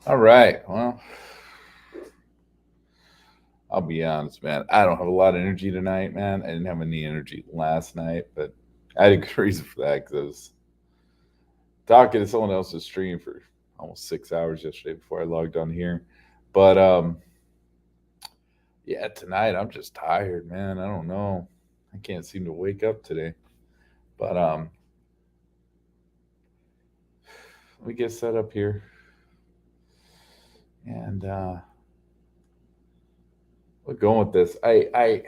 All right. Well, I'll be honest, man. I don't have a lot of energy tonight, man. I didn't have any energy last night, but I had a good reason for that because I was talking to someone else's stream for almost 6 hours yesterday before I logged on here. But yeah, tonight I'm just tired, man. I don't know. I can't seem to wake up today. But let me get set up here, and we're going with this. I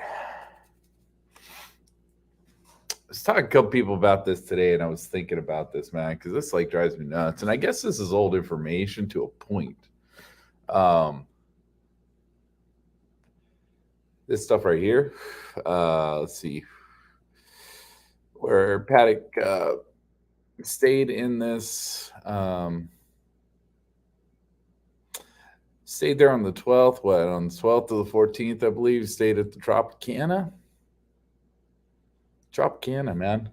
was talking to a couple people about this today, and I was thinking about this, man, because this like drives me nuts. And I guess this is old information to a point. Um, this stuff right here. Let's see, where Paddock stayed in this. Stayed there on the 12th. What, on the 12th to the 14th, I believe. Stayed at the Tropicana. Tropicana, man.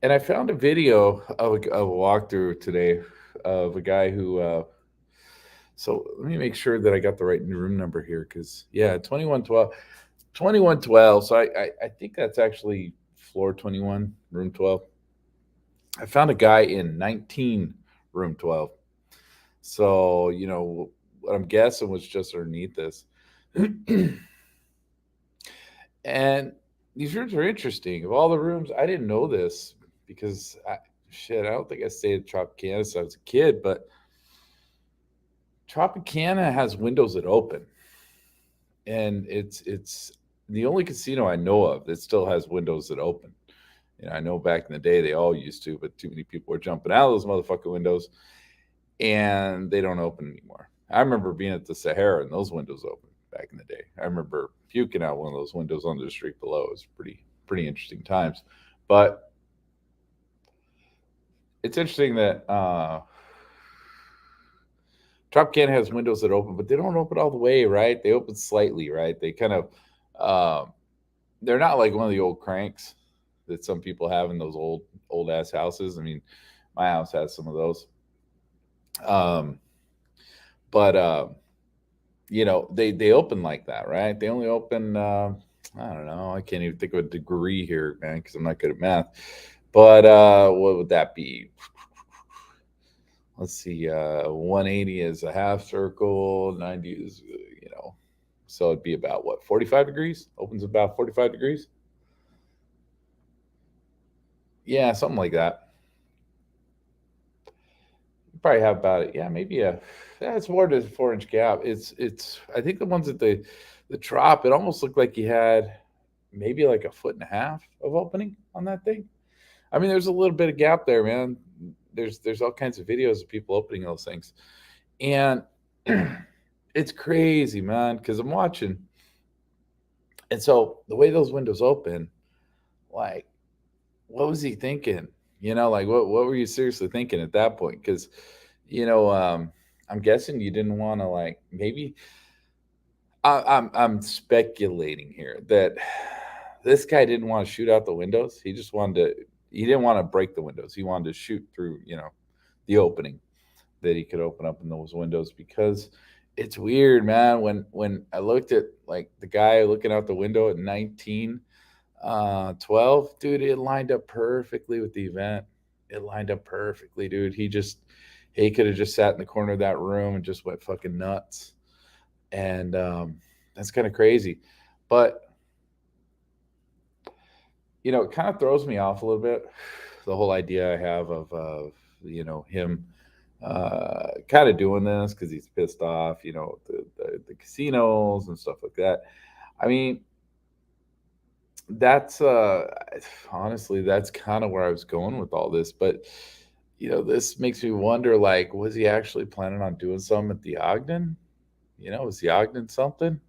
And I found a video of a walkthrough today of a guy who so let me make sure that I got the right room number here because, yeah, 2112. 2112. So I think that's actually floor 21, room 12. I found a guy in 19, room 12. So, what I'm guessing was just underneath this. And these rooms are interesting. Of all the rooms, I didn't know this because, I don't think I stayed at Tropicana since I was a kid, but Tropicana has windows that open, and it's the only casino I know of that still has windows that open. I know back in the day they all used to, but too many people were jumping out of those motherfucking windows, and they don't open anymore. I remember being at the Sahara and those windows open back in the day. I remember puking out one of those windows on the street below. It was pretty interesting times, but it's interesting that Tropicana has windows that open, but they don't open all the way, right? They open slightly, right? They kind of, they're not like one of the old cranks that some people have in those old ass houses. I mean, my house has some of those. Um, but they open like that, right? They only open. I don't know. I can't even think of a degree here, man, because I'm not good at math. But what would that be? Let's see. 180 is a half circle. 90 is, so it'd be about what, 45 degrees? Opens about 45 degrees. Yeah, something like that. You probably have about it. Yeah, maybe a. Yeah, it's more than a 4 inch gap. It's. I think the ones at the drop, it almost looked like you had maybe like a foot and a half of opening on that thing. I mean, there's a little bit of gap there, man. There's all kinds of videos of people opening those things, and it's crazy, man. Because I'm watching, and so the way those windows open, like, what was he thinking? Like what were you seriously thinking at that point? Because, you know, um, I'm guessing you didn't want to, like, maybe I'm speculating here that this guy didn't want to shoot out the windows. He just wanted to. He didn't want to break the windows. He wanted to shoot through, the opening that he could open up in those windows because it's weird, man. When I looked at like the guy looking out the window at 19, 12, dude, it lined up perfectly with the event. It lined up perfectly, dude. He could have just sat in the corner of that room and just went fucking nuts. And that's kind of crazy. But, it kind of throws me off a little bit. The whole idea I have of him kind of doing this because he's pissed off, the casinos and stuff like that. I mean, that's honestly, that's kind of where I was going with all this. But, this makes me wonder, like, was he actually planning on doing something at the Ogden? Was the Ogden something?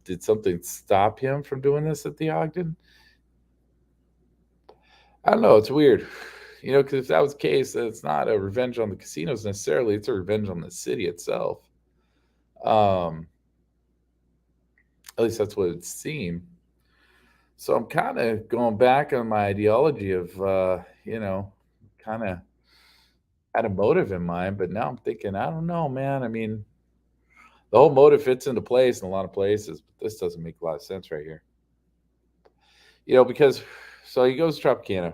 Did something stop him from doing this at the Ogden? I don't know. It's weird. Because if that was the case, then it's not a revenge on the casinos necessarily. It's a revenge on the city itself. Um, at least that's what it seemed. So I'm kind of going back on my ideology of, kind of. had a motive in mind, but now I'm thinking, I don't know, man. I mean, the whole motive fits into place in a lot of places, but this doesn't make a lot of sense right here. Because so he goes to Tropicana,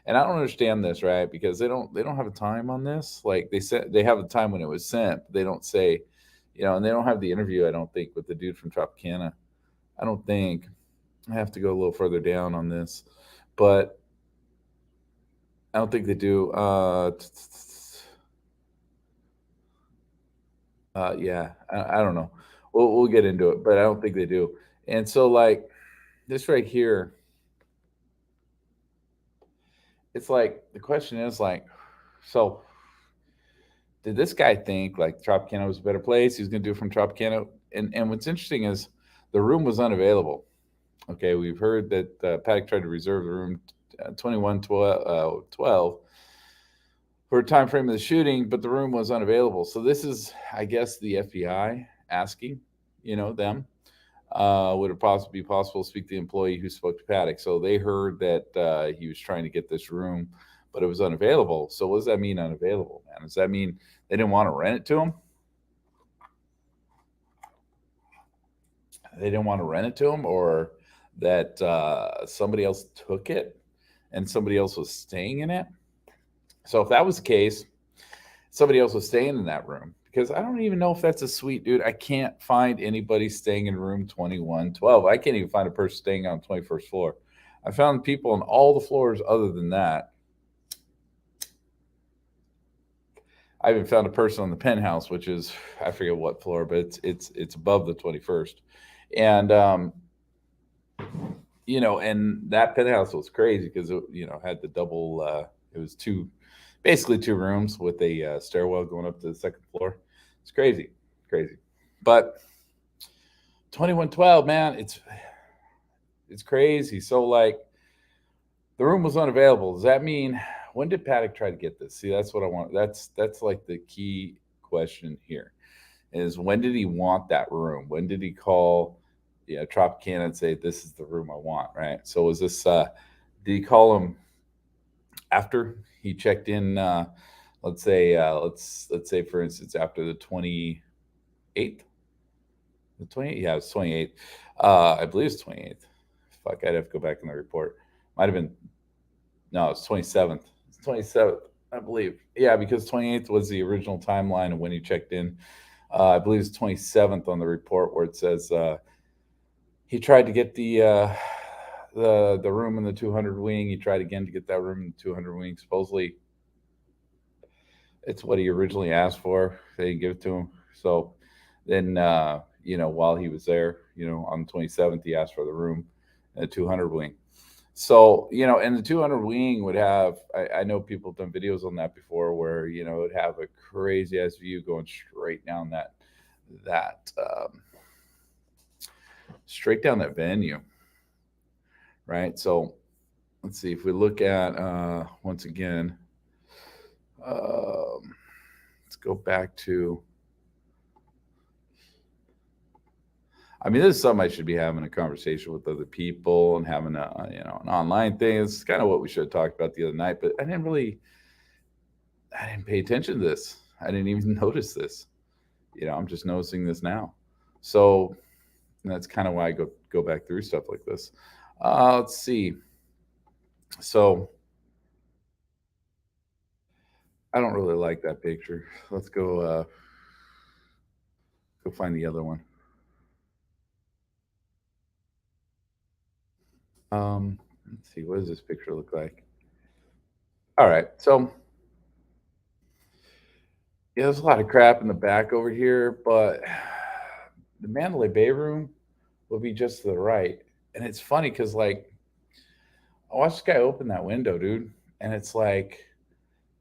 and I don't understand this, right? Because they don't have a time on this. Like they said, they have a time when it was sent. But they don't say, and they don't have the interview. I don't think with the dude from Tropicana. I don't think. I have to go a little further down on this, but I don't think they do. Yeah, I don't know. We'll get into it, but I don't think they do. And so, like this right here, it's like the question is like, so did this guy think like Tropicana was a better place? He was going to do it from Tropicana, and what's interesting is the room was unavailable. Okay, we've heard that Paddock tried to reserve the room 21-12 for a time frame of the shooting, but the room was unavailable. So this is, I guess, the FBI asking, them. Would it possibly be possible to speak to the employee who spoke to Paddock? So they heard that he was trying to get this room, but it was unavailable. So what does that mean, unavailable, man? Does that mean they didn't want to rent it to him? They didn't want to rent it to him, or that somebody else took it and somebody else was staying in it? So if that was the case, somebody else was staying in that room, because I don't even know if that's a suite, dude. I can't find anybody staying in room 2112. I can't even find a person staying on the 21st floor. I found people on all the floors other than that. I even found a person on the penthouse, which is, I forget what floor, but it's above the 21st. And and that penthouse was crazy because it had the double it was basically two rooms with a stairwell going up to the second floor. It's crazy, crazy. But 2112, man, it's crazy. So like the room was unavailable. Does that mean, when did Paddock try to get this? See, that's what I want. That's like the key question here, is when did he want that room? When did he call Tropicana and say, this is the room I want, right? So was this did he call him after he checked in, let's say for instance after the 28th? The 28th, yeah, it was 28th. I believe it's 28th. Fuck, I'd have to go back in the report. Might have been, no, it's 27th. It's 27th, I believe. Yeah, because 28th was the original timeline of when he checked in. I believe it's 27th on the report, where it says he tried to get the room in the 200 wing. He tried again to get that room in the 200 wing. Supposedly, it's what he originally asked for. They didn't give it to him. So then, while he was there, on the 27th, he asked for the room in the 200 wing. So, and the 200 wing would have, I know people have done videos on that before, where, it would have a crazy ass view going straight down that straight down that venue. Right. So let's see if we look at, once again, let's go back to, I mean, this is something I should be having a conversation with other people and having an online thing. It's kind of what we should have talked about the other night, but I didn't pay attention to this. I didn't even notice this. I'm just noticing this now. So that's kind of why I go back through stuff like this. Let's see. So I don't really like that picture. Let's go find the other one. Let's see. What does this picture look like? All right. So yeah, there's a lot of crap in the back over here, but the Mandalay Bay room will be just to the right. And it's funny because, like, I watched this guy open that window, dude, and it's like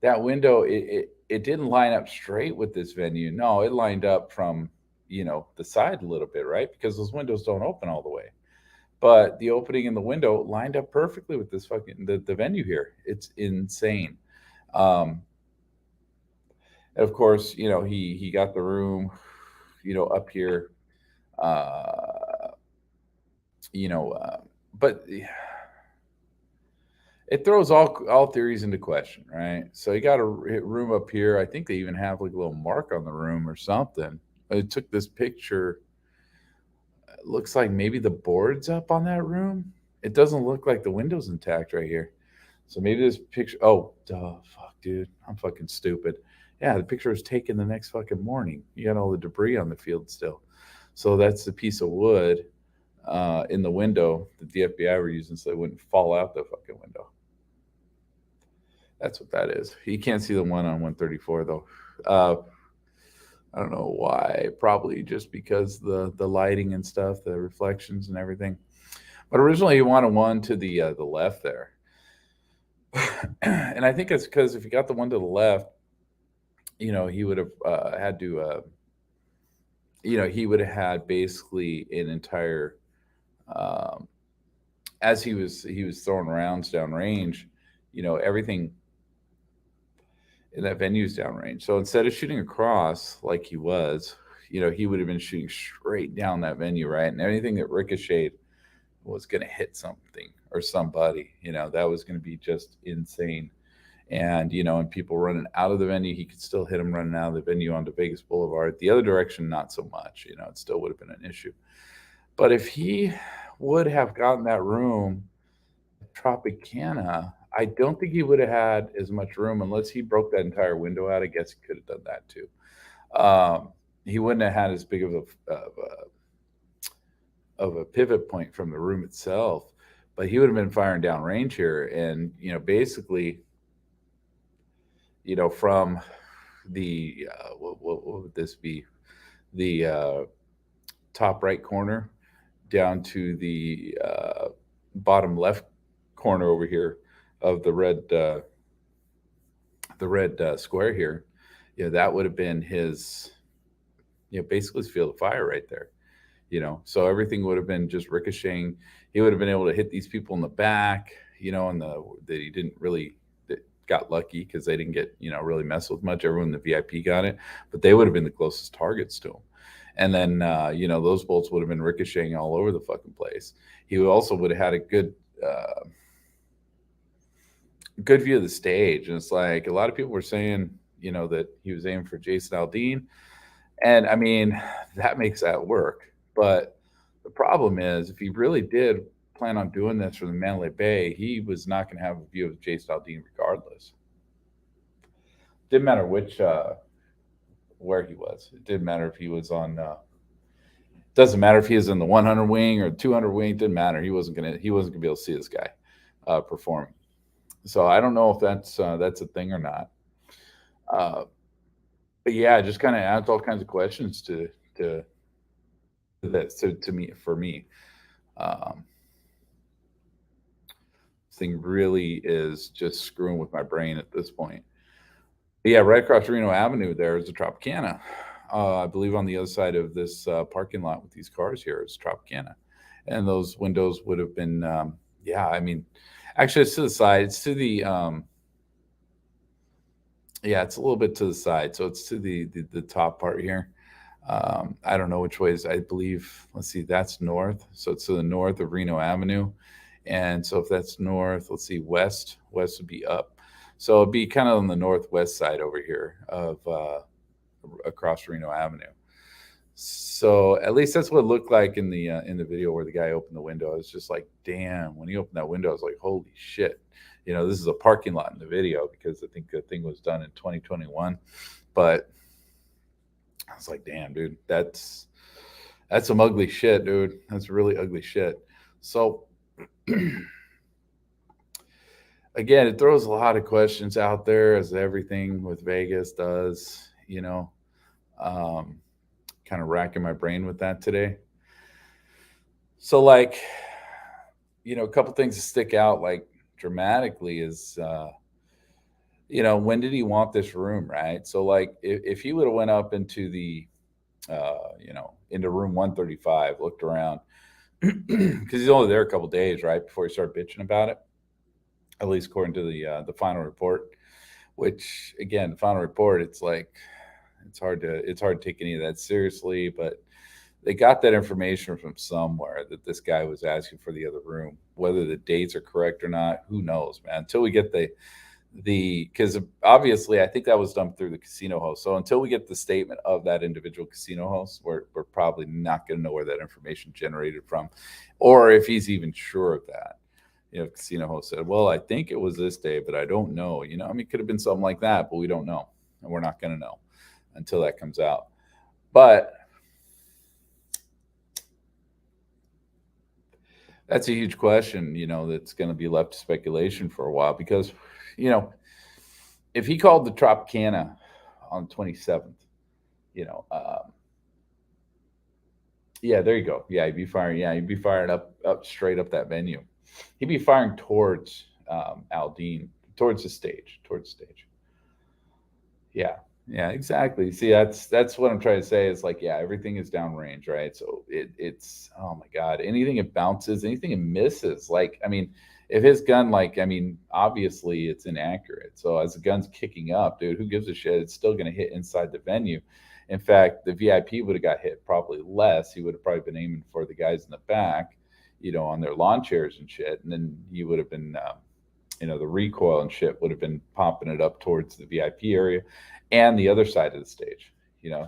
that window. It didn't line up straight with this venue. No, it lined up from the side a little bit, right? Because those windows don't open all the way. But the opening in the window lined up perfectly with this fucking the venue here. It's insane. Um, and of course, he got the room, up here. Uh, you know, but it throws all theories into question, right? So you got a room up here. I think they even have like a little mark on the room or something. I took this picture. It looks like maybe the board's up on that room. It doesn't look like the window's intact right here. So maybe this picture. Oh, duh, fuck, dude, I'm fucking stupid. Yeah, the picture was taken the next fucking morning. You got all the debris on the field still. So that's the piece of wood in the window that the FBI were using so they wouldn't fall out the fucking window. That's what that is. You can't see the one on 134 though. Uh, I don't know why. Probably just because the lighting and stuff, the reflections and everything. But originally he wanted one to the left there, and I think it's because if you got the one to the left, he would have had to, he would have had basically an entire, um, as he was throwing rounds downrange, everything in that venue's downrange. So instead of shooting across like he was, he would have been shooting straight down that venue, right? And anything that ricocheted was going to hit something or somebody. That was going to be just insane. And people running out of the venue, he could still hit them running out of the venue onto Vegas Boulevard. The other direction, not so much. It still would have been an issue. But if he would have gotten that room, Tropicana, I don't think he would have had as much room unless he broke that entire window out. I guess he could have done that too. He wouldn't have had as big of a pivot point from the room itself, but he would have been firing down range here, and basically, from the what would this be? The top right corner down to the bottom left corner over here of the red square here. That would have been his, basically his field of fire right there. So everything would have been just ricocheting. He would have been able to hit these people in the back, and that he didn't really that got lucky because they didn't get really messed with much. Everyone in the VIP got it, but they would have been the closest targets to him. And then those bolts would have been ricocheting all over the fucking place. He also would have had a good view of the stage, and it's like a lot of people were saying that he was aiming for Jason Aldean, and I mean that makes that work. But the problem is, if he really did plan on doing this from the Mandalay Bay, he was not going to have a view of Jason Aldean regardless. Didn't matter which where he was. It didn't matter if he was on. Doesn't matter if he was in the 100 wing or 200 wing. Didn't matter. He wasn't gonna be able to see this guy performing. So I don't know if that's a thing or not. Uh, but yeah, it just kind of adds all kinds of questions to that. So to me, for me, um, this thing really is just screwing with my brain at this point. But yeah, right across Reno Avenue there is a Tropicana. I believe on the other side of this parking lot with these cars here is Tropicana, and those windows would have been, yeah. I mean, actually, it's to the side. It's to the yeah, it's a little bit to the side, so it's to the top part here. I don't know which way is. I believe. Let's see, that's north, so it's to the north of Reno Avenue, and so if that's north, let's see, west. West would be up, so it'd be kind of on the northwest side over here of across Reno Avenue. So at least that's what it looked like in the video where the guy opened the window. I was just like, damn. When he opened that window, I was like, holy shit. This is a parking lot in the video because I think the thing was done in 2021. But I was like, damn, dude, that's some ugly shit, dude. That's really ugly shit. So again, it throws a lot of questions out there, as everything with Vegas does. Um, kind of racking my brain with that today. So like, a couple things to stick out like dramatically is when did he want this room, right? So like if he would have went up into the into room 135, looked around, because he's only there a couple days, right, before he started bitching about it, at least according to the final report. Which again, the final report, it's like it's hard to take any of that seriously, but they got that information from somewhere that this guy was asking for the other room. Whether the dates are correct or not, who knows, man? Until we get because obviously I think that was done through the casino host. So until we get the statement of that individual casino host, we're probably not going to know where that information generated from, or if he's even sure of that. Casino host said, "Well, I think it was this day, but I don't know." I mean, it could have been something like that, but we don't know, and we're not going to know until that comes out. But that's a huge question, that's going to be left to speculation for a while because, you know, if he called the Tropicana on 27th, you know, yeah, there you go. Yeah, he'd be firing. Yeah, he'd be firing up straight up that venue. He'd be firing towards Aldine, towards the stage, Yeah, yeah, exactly. See, that's what I'm trying to say. Is like, yeah, everything is downrange, right? So it's oh my god, anything it bounces, anything it misses. Like, I mean, if his gun, like, I mean, obviously it's inaccurate. So as the gun's kicking up, dude, who gives a shit? It's still going to hit inside the venue. In fact, the VIP would have got hit probably less. He would have probably been aiming for the guys in the back, on their lawn chairs and shit, and then he would have been. The recoil and shit would have been popping it up towards the VIP area and the other side of the stage.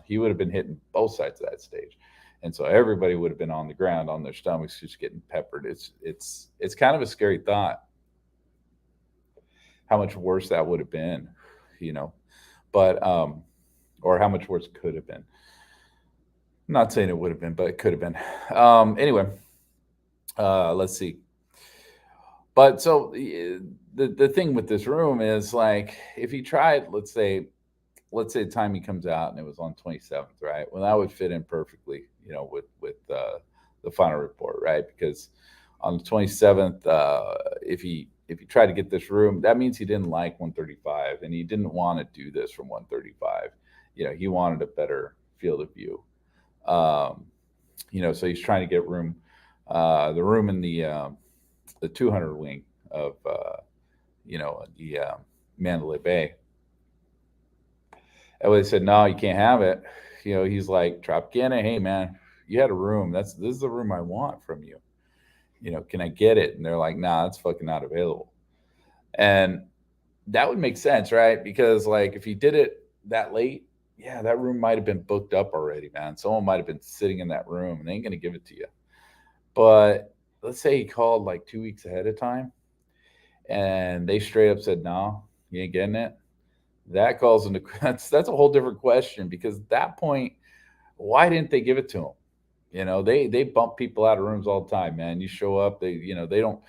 He would have been hitting both sides of that stage. And so everybody would have been on the ground on their stomachs just getting peppered. It's kind of a scary thought how much worse that would have been, but or how much worse could have been. I'm not saying it would have been, but it could have been. Anyway, let's see. But so the thing with this room is like if he tried, let's say the time he comes out and it was on 27th, right? Well, that would fit in perfectly, with the final report, right? Because on the 27th, if he tried to get this room, that means he didn't like 135 and he didn't want to do this from 135. He wanted a better field of view. So he's trying to get the room in the 200 wing of the Mandalay Bay. And they said, no, you can't have it. He's like, Tropicana, hey man, you had a room. This is the room I want from you. Can I get it? And they're like, nah, that's fucking not available. And that would make sense, right? Because like if he did it that late, yeah, that room might have been booked up already, man. Someone might have been sitting in that room and they ain't gonna give it to you. But let's say he called like 2 weeks ahead of time and they straight up said, no, you ain't getting it. That calls into that's a whole different question because at that point, why didn't they give it to him? They bump people out of rooms all the time, man. You show up, they don't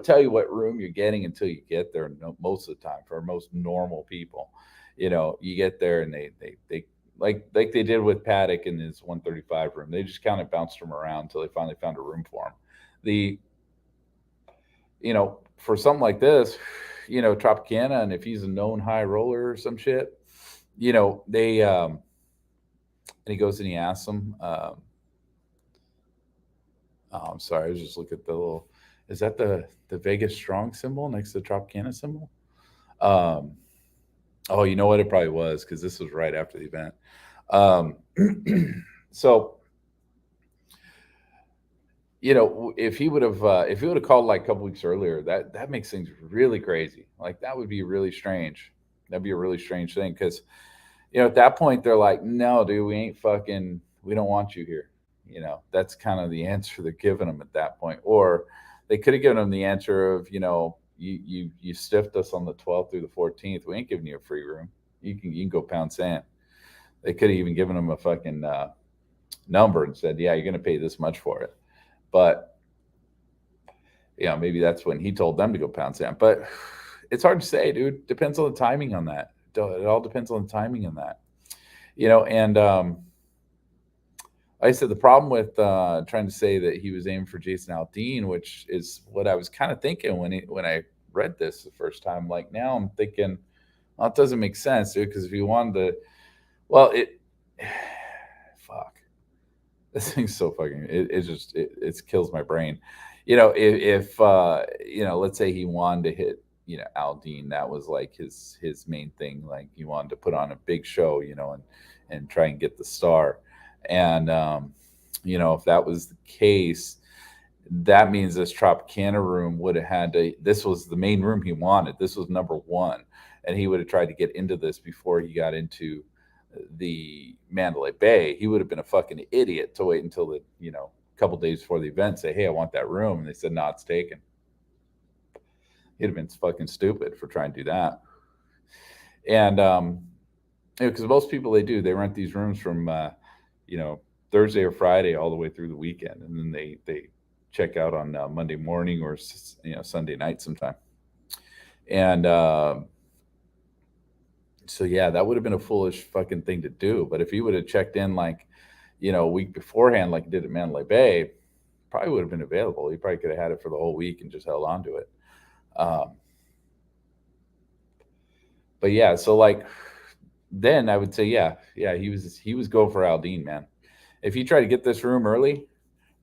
tell you what room you're getting until you get there. Most of the time, for most normal people, you get there and they like they did with Paddock in his 135 room. They just kind of bounced him around until they finally found a room for him. For something like this, Tropicana, and if he's a known high roller or some shit, they and he goes and he asks them. I'm sorry, I was just looking at the little. Is that the Vegas strong symbol next to the Tropicana symbol? Oh, you know what? It probably was because this was right after the event. So if he would have called like a couple weeks earlier, that makes things really crazy. Like that would be really strange. That'd be a really strange thing because at that point they're like, no, dude, we don't want you here. That's kind of the answer they're giving them at that point. Or they could have given them the answer of, you stiffed us on the 12th through the 14th. We ain't giving you a free room. You can go pound sand. They could have even given them a fucking number and said, yeah, you're going to pay this much for it. But maybe that's when he told them to go pound sand. But it's hard to say, dude. Depends on the timing on that. It all depends on the timing on that. And like I said, the problem with trying to say that he was aiming for Jason Aldean, which is what I was kind of thinking when I read this the first time. Like now I'm thinking, well, it doesn't make sense, dude, because if he wanted to, well, fuck. This thing's so fucking. It kills my brain. If let's say he wanted to hit Aldean, that was like his main thing. Like he wanted to put on a big show, and try and get the star. And If that was the case, that means this Tropicana room would have had to. This was the main room he wanted. This was number one, and he would have tried to get into this before he got into the Mandalay Bay. He would have been a fucking idiot to wait until the a couple days before the event, say, "Hey, I want that room," and they said, "No, it's taken." He'd have been fucking stupid for trying to do that. And because most people they rent these rooms from Thursday or Friday all the way through the weekend, and then they check out on Monday morning or Sunday night sometime. And so yeah, that would have been a foolish fucking thing to do. But if he would have checked in like a week beforehand, like he did at Mandalay Bay, probably would have been available. He probably could have had it for the whole week and just held on to it. But yeah, so like then I would say yeah, he was going for Aldine, man. If he tried to get this room early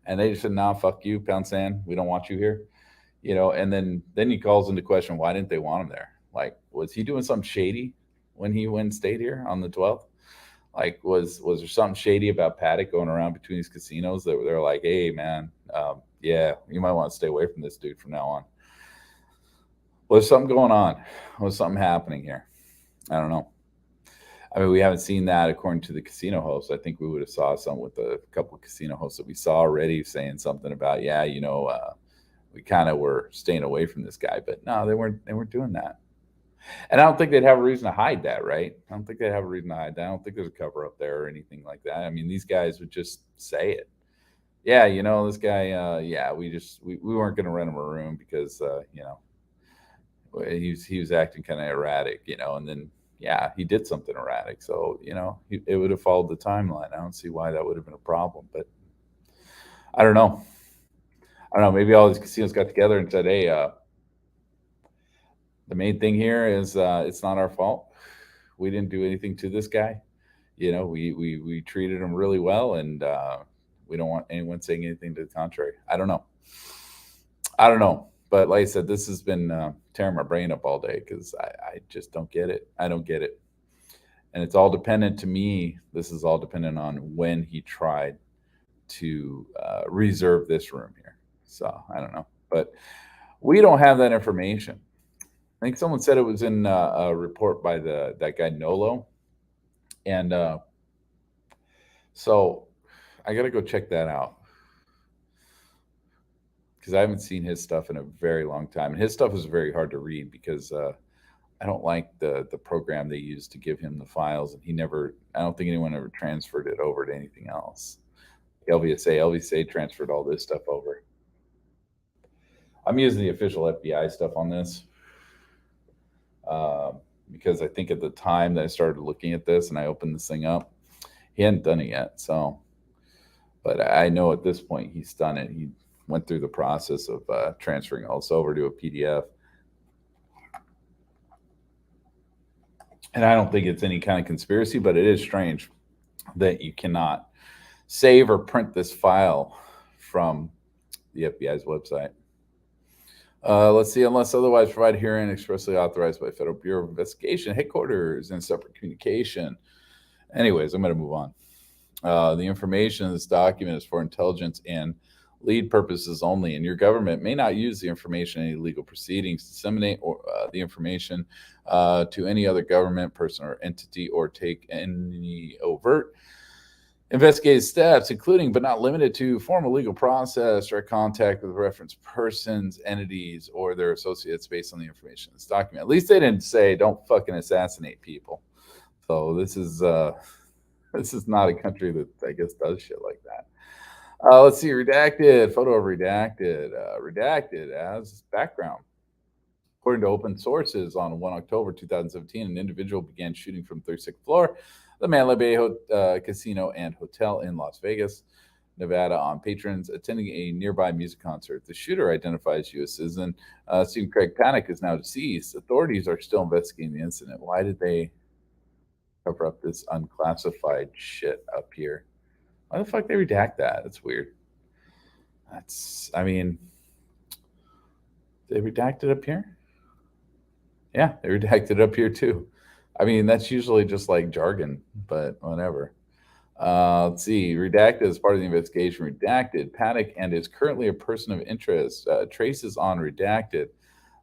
and they just said, "Nah, fuck you, Pound Sand, we don't want you here," and then he calls into question, why didn't they want him there? Like, was he doing something shady when he went and stayed here on the 12th? Like, was there something shady about Paddock going around between these casinos that they're like, "Hey, man, yeah, you might want to stay away from this dude from now on"? Was something going on? Was something happening here? I don't know. I mean, we haven't seen that according to the casino hosts. I think we would have saw something with a couple of casino hosts that we saw already saying something about, yeah, we kind of were staying away from this guy, but no, they weren't. They weren't doing that. And I don't think they'd have a reason to hide that, right? I don't think they'd have a reason to hide that. I don't think there's a cover up there or anything like that. I mean, these guys would just say it. Yeah, this guy. Yeah, we weren't going to rent him a room because he was acting kind of erratic, and then yeah, he did something erratic. So it would have followed the timeline. I don't see why that would have been a problem, but I don't know. I don't know. Maybe all these casinos got together and said, "Hey, the main thing here is it's not our fault. We didn't do anything to this guy. We treated him really well, and we don't want anyone saying anything to the contrary." I don't know. I don't know. But like I said, this has been tearing my brain up all day because I just don't get it. I don't get it. And it's all dependent to me. This is all dependent on when he tried to reserve this room here. So I don't know. But we don't have that information. I think someone said it was in a report by that guy Nolo. And so I got to go check that out because I haven't seen his stuff in a very long time. And his stuff is very hard to read because I don't like the program they use to give him the files, and I don't think anyone ever transferred it over to anything else. LVSA transferred all this stuff over. I'm using the official FBI stuff on this because I think at the time that I started looking at this and I opened this thing up, he hadn't done it yet. So, but I know at this point he's done it. He went through the process of transferring all this over to a PDF. And I don't think it's any kind of conspiracy, but it is strange that you cannot save or print this file from the FBI's website. Let's see, unless otherwise provided herein expressly authorized by Federal Bureau of Investigation headquarters and separate communication. Anyways, I'm going to move on. The information in this document is for intelligence and lead purposes only, and your government may not use the information in any legal proceedings, disseminate the information to any other government, person, or entity, or take any overt investigative steps, including but not limited to formal legal process or contact with reference persons, entities, or their associates based on the information in this document. At least they didn't say don't fucking assassinate people. So this is not a country that I guess does shit like that. Let's see, redacted, photo of redacted, redacted as background. According to open sources, on 1 October 2017, an individual began shooting from the 36th floor the Mandalay Bay Casino and Hotel in Las Vegas, Nevada, on patrons attending a nearby music concert. The shooter, identifies U.S. citizen Stephen Craig Paddock, is now deceased. Authorities are still investigating the incident. Why did they cover up this unclassified shit up here? Why the fuck they redact that? That's weird. They redacted up here? Yeah, they redacted up here too. I mean, that's usually just like jargon, but whatever. Let's see. Redacted as part of the investigation. Redacted. Paddock and is currently a person of interest. Traces on redacted.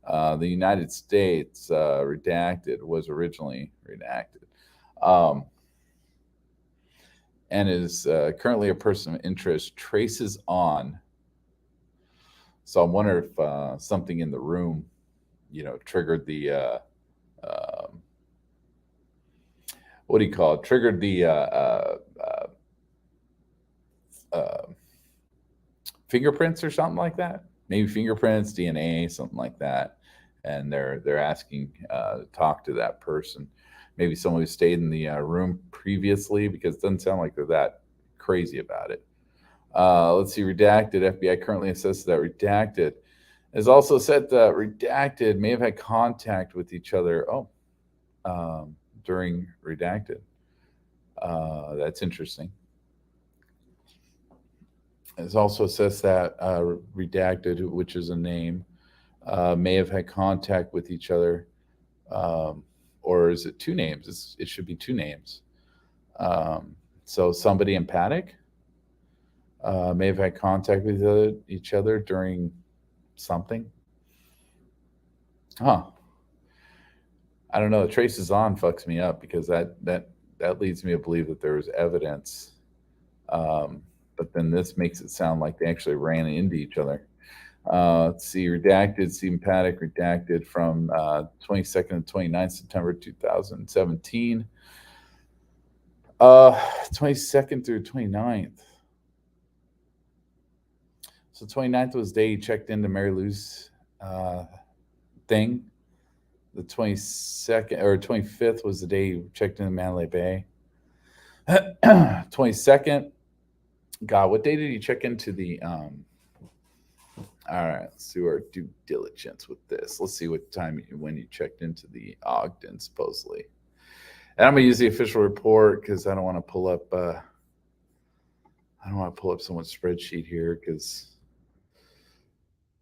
The United States, redacted, was originally redacted. And is currently a person of interest. Traces on. So I wonder if something in the room, triggered the what do you call it? Triggered the uh, fingerprints or something like that. Maybe fingerprints, DNA, something like that. And they're asking to talk to that person. Maybe someone who stayed in the room previously, because it doesn't sound like they're that crazy about it. Let's see. Redacted. FBI currently assesses that redacted has also said that redacted may have had contact with each other. During redacted. That's interesting. It also says that redacted, which is a name, may have had contact with each other, um, or is it two names? It should be two names. Um, so somebody in Paddock may have had contact with each other during something. Huh. I don't know. The traces on fucks me up because that leads me to believe that there was evidence. Um, but then this makes it sound like they actually ran into each other. Let's see, redacted, Stephen Paddock, redacted from 22nd to 29th September 2017. 22nd through 29th. So 29th was the day he checked into Mary Lou's thing. The 22nd or 25th was the day he checked into Mandalay Bay. 22nd. God, what day did he check into the all right, let's do our due diligence with this. Let's see what time when you checked into the Ogden, supposedly. And I'm gonna use the official report because I don't want to pull up someone's spreadsheet here because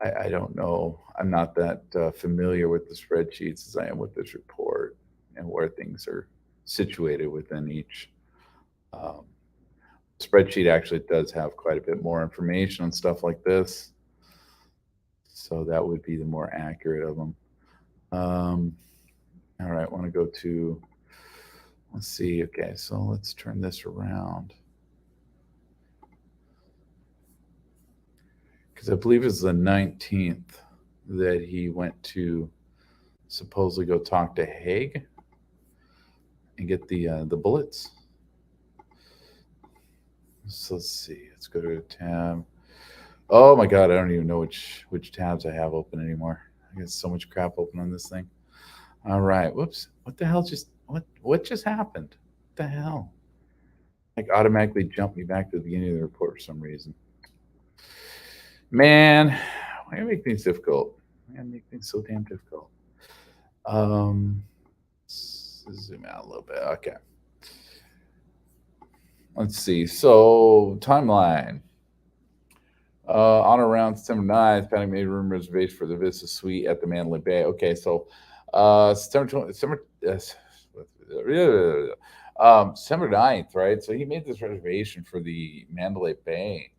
I don't know. I'm not that familiar with the spreadsheets as I am with this report and where things are situated within each. Um, Spreadsheet actually does have quite a bit more information on stuff like this. So that would be the more accurate of them. All right, I want to go to, let's see. Okay, so let's turn this around. Because I believe it's the 19th that he went to supposedly go talk to Haig and get the bullets. So let's see. Let's go to a tab. Oh my god, I don't even know which tabs I have open anymore. I got so much crap open on this thing. All right. Whoops. What the hell what just happened? What the hell? Like automatically jumped me back to the beginning of the report for some reason. Man, why do you make things difficult? Why do you make things so damn difficult? Let's zoom out a little bit. Okay. Let's see. So timeline. On around September 9th, Patty made room reservation for the Vista Suite at the Mandalay Bay. Okay, so September 9th, right? So he made this reservation for the Mandalay Bay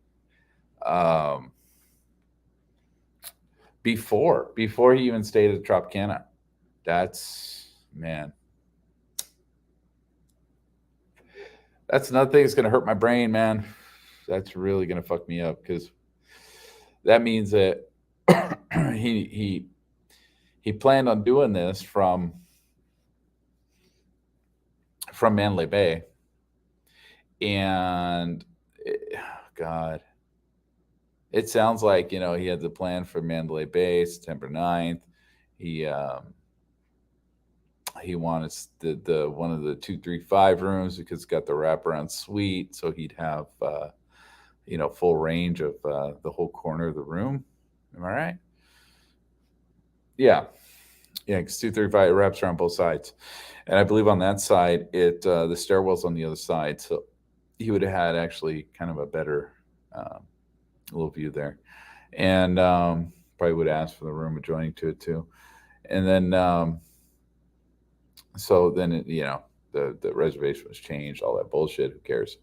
before he even stayed at Tropicana. That's, man. That's another thing that's going to hurt my brain, man. That's really going to fuck me up because that means that he planned on doing this from Mandalay Bay, and God, it sounds like he had the plan for Mandalay Bay, September 9th. He wanted the one of the 235 rooms because it's got the wraparound suite, so he'd have full range of the whole corner of the room. Am I right? Yeah, because 235 wraps around both sides, and I believe on that side the stairwell's on the other side, so he would have had actually kind of a better little view there, and probably would ask for the room adjoining to it too, and then so then the reservation was changed, all that bullshit. Who cares?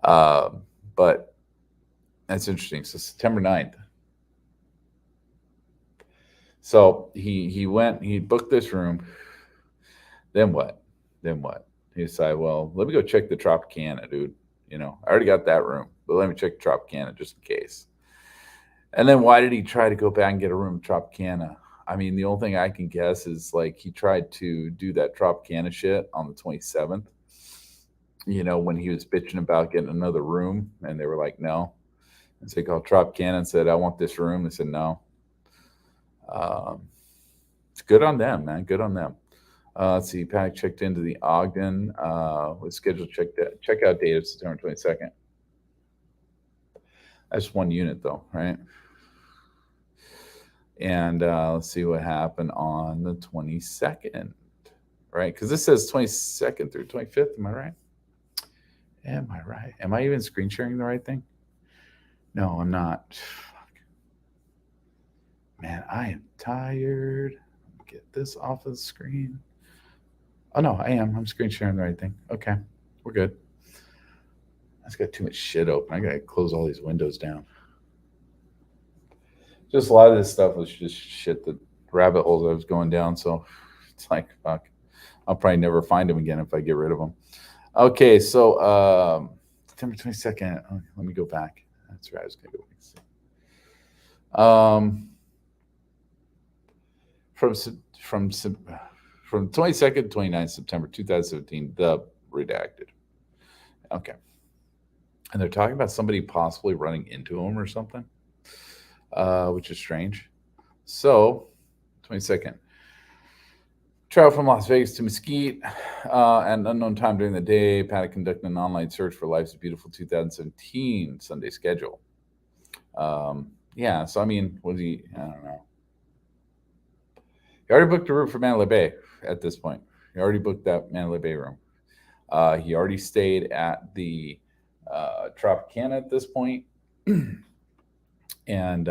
But that's interesting. So September 9th. So he went, he booked this room. Then what? Then what? He decided, well, let me go check the Tropicana, dude. I already got that room, but let me check Tropicana just in case. And then why did he try to go back and get a room at Tropicana? I mean, the only thing I can guess is like he tried to do that Tropicana shit on the 27th, when he was bitching about getting another room, and they were like, no. And so he called Tropicana and said, I want this room. They said, no. It's good on them, man. Good on them. Let's see. Panic checked into the Ogden. Was scheduled checkout date of September 22nd. That's one unit, though, right? And let's see what happened on the 22nd, right? Because this says 22nd through 25th. Am I right? Am I right? Am I even screen sharing the right thing? No, I'm not. Man, I am tired. Get this off of the screen. Oh, no, I am. I'm screen sharing the right thing. Okay, we're good. I just got too much shit open. I got to close all these windows down. Just a lot of this stuff was just shit, that rabbit holes I was going down. So it's like, fuck. I'll probably never find them again if I get rid of them. Okay, so September 22nd. Oh, let me go back. That's where I was going to go. From 22nd to 29th September 2017, the redacted. Okay. And they're talking about somebody possibly running into him or something, which is strange. So, 22nd. Travel from Las Vegas to Mesquite at an unknown time during the day. Paddock conducted an online search for Life's Beautiful 2017 Sunday schedule. Yeah, so I mean, was he? I don't know. He already booked a room for Mandalay Bay at this point. He already booked that Mandalay Bay room. He already stayed at the Tropicana at this point. And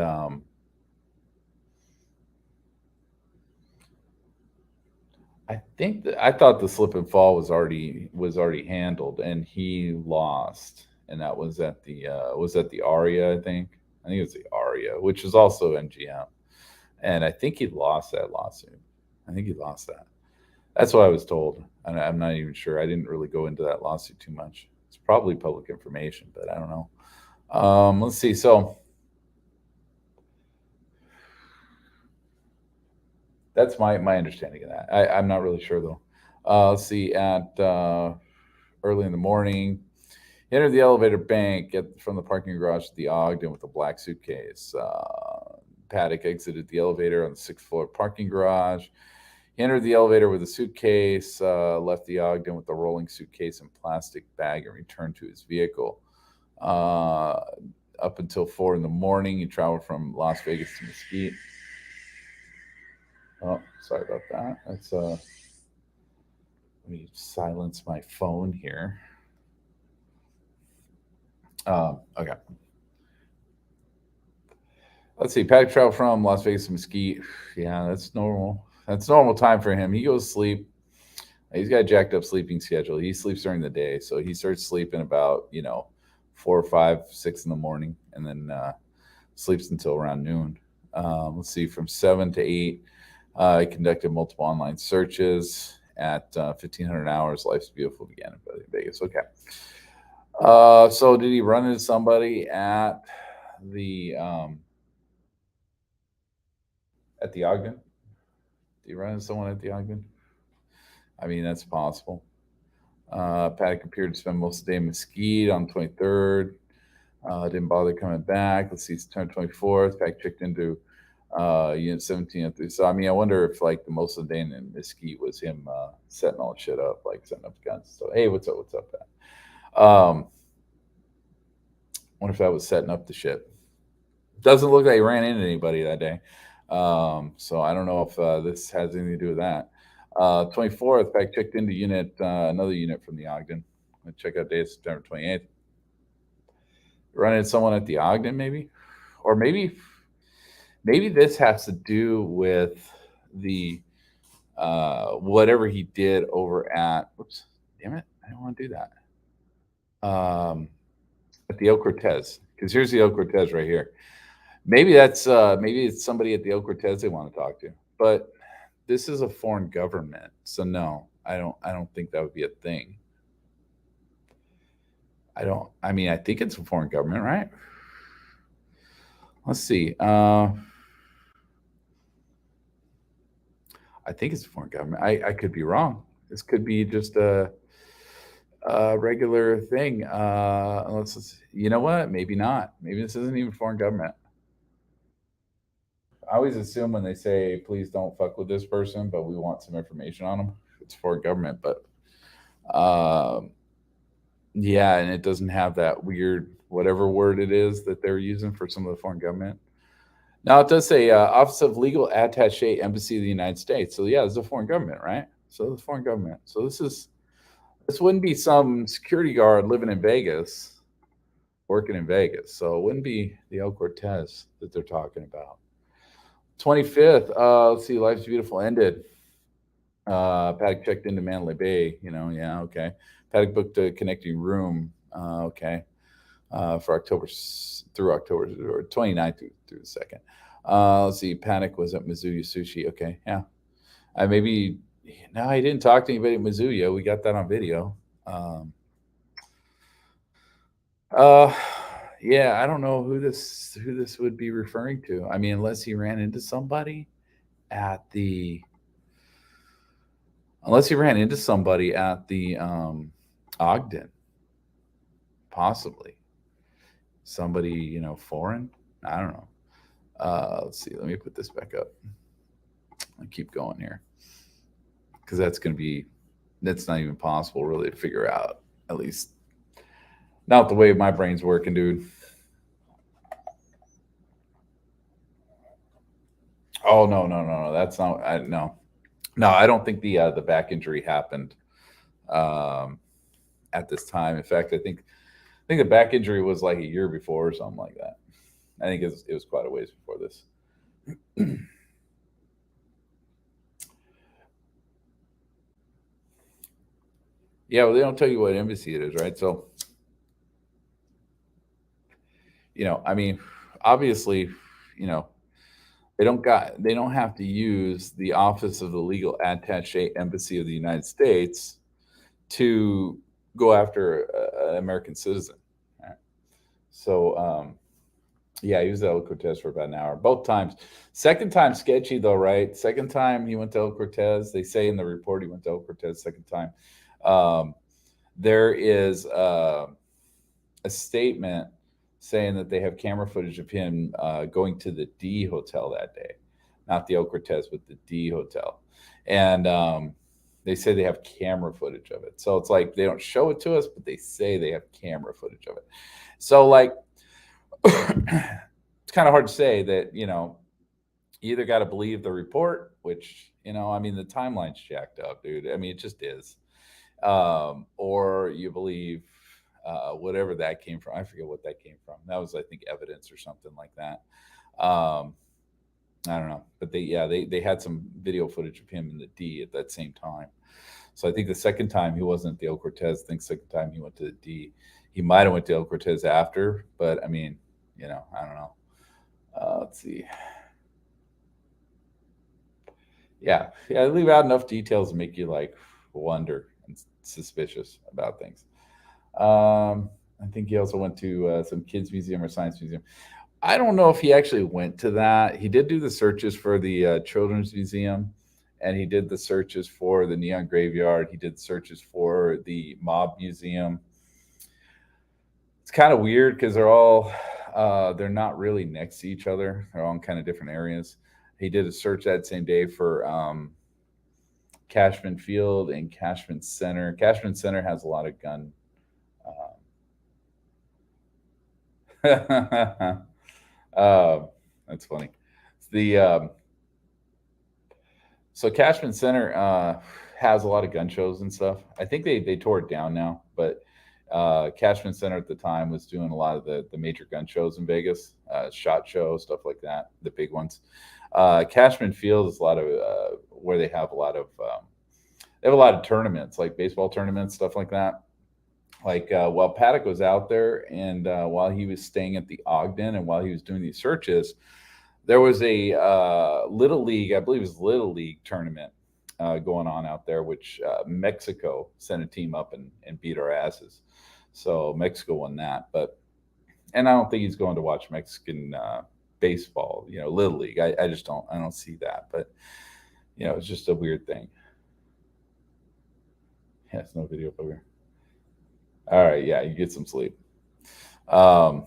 I thought the slip and fall was already handled, and he lost, and that was at the Aria, I think. I think it was the Aria, which is also MGM. And I think he lost that lawsuit. I think he lost that. That's what I was told. And I'm not even sure. I didn't really go into that lawsuit too much. It's probably public information, but I don't know. Let's see. So that's my understanding of that. I'm not really sure, though. Let's see. At early in the morning, he entered the elevator bank from the parking garage at the Ogden with a black suitcase. Paddock exited the elevator on the 6th floor parking garage. He entered the elevator with a suitcase, left the Ogden with a rolling suitcase and plastic bag, and returned to his vehicle. Up until 4 in the morning, he traveled from Las Vegas to Mesquite. Oh, sorry about that. That's let me silence my phone here. Okay. Let's see. Paddock traveled from Las Vegas to Mesquite. Yeah, that's normal. That's normal time for him. He goes to sleep. He's got a jacked up sleeping schedule. He sleeps during the day, so he starts sleeping about 4 or 5, 6 in the morning, and then sleeps until around noon. Let's see, from 7 to 8, he conducted multiple online searches at 1,500 hours. Life's Beautiful began in Vegas. Okay. So did he run into somebody at the Ogden? Did he run into someone at the Ogden? I mean, that's possible. Paddock appeared to spend most of the day in Mesquite on the 23rd. Didn't bother coming back. Let's see, September 24th. Paddock checked into Unit 17. So, I mean, I wonder if, like, the most of the day in Mesquite was him setting all the shit up, like setting up the guns. So, hey, what's up? What's up, Pat? Wonder if that was setting up the shit. Doesn't look like he ran into anybody that day. So I don't know if this has anything to do with that. 24th, Paddock checked into another unit from the Ogden. Check out date September 28th. Run into someone at the Ogden, maybe? Or maybe this has to do with the whatever he did over at Damn it, I don't want to do that. At the El Cortez, because here's the El Cortez right here. Maybe it's somebody at the El Cortez they want to talk to, but this is a foreign government, so no, I don't think that would be a thing. I don't. I mean, I think it's a foreign government, right? Let's see. I think it's a foreign government. I could be wrong. This could be just a regular thing. You know what? Maybe not. Maybe this isn't even foreign government. I always assume when they say, please don't fuck with this person, but we want some information on them, it's foreign government. But yeah, and it doesn't have that weird, whatever word it is that they're using for some of the foreign government. Now it does say Office of Legal Attaché, Embassy of the United States. So yeah, this is a foreign government, right? So it's foreign government. So this wouldn't be some security guard living in Vegas, working in Vegas. So it wouldn't be the El Cortez that they're talking about. 25th. Let's see. Life's Beautiful ended. Paddock checked into Mandalay Bay. Yeah, okay. Paddock booked a connecting room. Okay. For through October or 29th through the 2nd. Let's see. Paddock was at Mizuya Sushi. Okay. Yeah. Maybe. No, I didn't talk to anybody at Mizuya. We got that on video. Uh, yeah, I don't know who this would be referring to. I mean, unless he ran into somebody at the Ogden, possibly somebody foreign. I don't know. Let's see. Let me put this back up. I keep going here because that's not even possible really to figure out. At least not the way my brain's working, dude. Oh no. That's not. No. I don't think the back injury happened um, at this time. In fact, I think the back injury was like a year before or something like that. I think it was quite a ways before this. Yeah, well, they don't tell you what embassy it is, right? So, I mean, obviously, you know, they don't have to use the Office of the Legal Attaché Embassy of the United States to go after an American citizen. Right? So, yeah, he was at El Cortez for about an hour. Both times. Second time sketchy though, right? Second time he went to El Cortez. They say in the report he went to El Cortez second time. Um, there is a statement saying that they have camera footage of him going to the D hotel that day, not the El Cortez, but the D hotel, and they say they have camera footage of it. So it's like they don't show it to us, but they say they have camera footage of it. So like, it's kind of hard to say that you either got to believe the report, which I mean the timeline's jacked up, dude. I mean it just is, or you believe whatever that came from. I forget what that came from. That was, I think, evidence or something like that. Um, I don't know, but they had some video footage of him in the D at that same time. So I think the second time he wasn't at the El Cortez. I think second time he went to the D. He might have went to El Cortez after, but I mean, I don't know. Let's see. Yeah, I leave out enough details to make you like wonder and suspicious about things. I think he also went to some kids museum or science museum. I don't know if he actually went to that. He did do the searches for the children's museum, and he did the searches for the neon graveyard. He did searches for the mob museum. It's kind of weird because they're not really next to each other. They're all in kind of different areas. He did a search that same day for Cashman Field and Cashman Center. Cashman Center has a lot of gun. Uh, that's funny. The So Cashman Center has a lot of gun shows and stuff. I think they tore it down now, but Cashman Center at the time was doing a lot of the major gun shows in Vegas, shot show, stuff like that, the big ones. Cashman Field is a lot of where they have a lot of They have a lot of tournaments, like baseball tournaments, stuff like that. Like while Paddock was out there, and while he was staying at the Ogden, and while he was doing these searches, there was a little league, I believe it was little league tournament going on out there, which Mexico sent a team up and beat our asses. So Mexico won that, but and I don't think he's going to watch Mexican baseball, little league. I just don't. I don't see that, but it's just a weird thing. Yeah, it's no video poker. All right, yeah, you get some sleep. Um,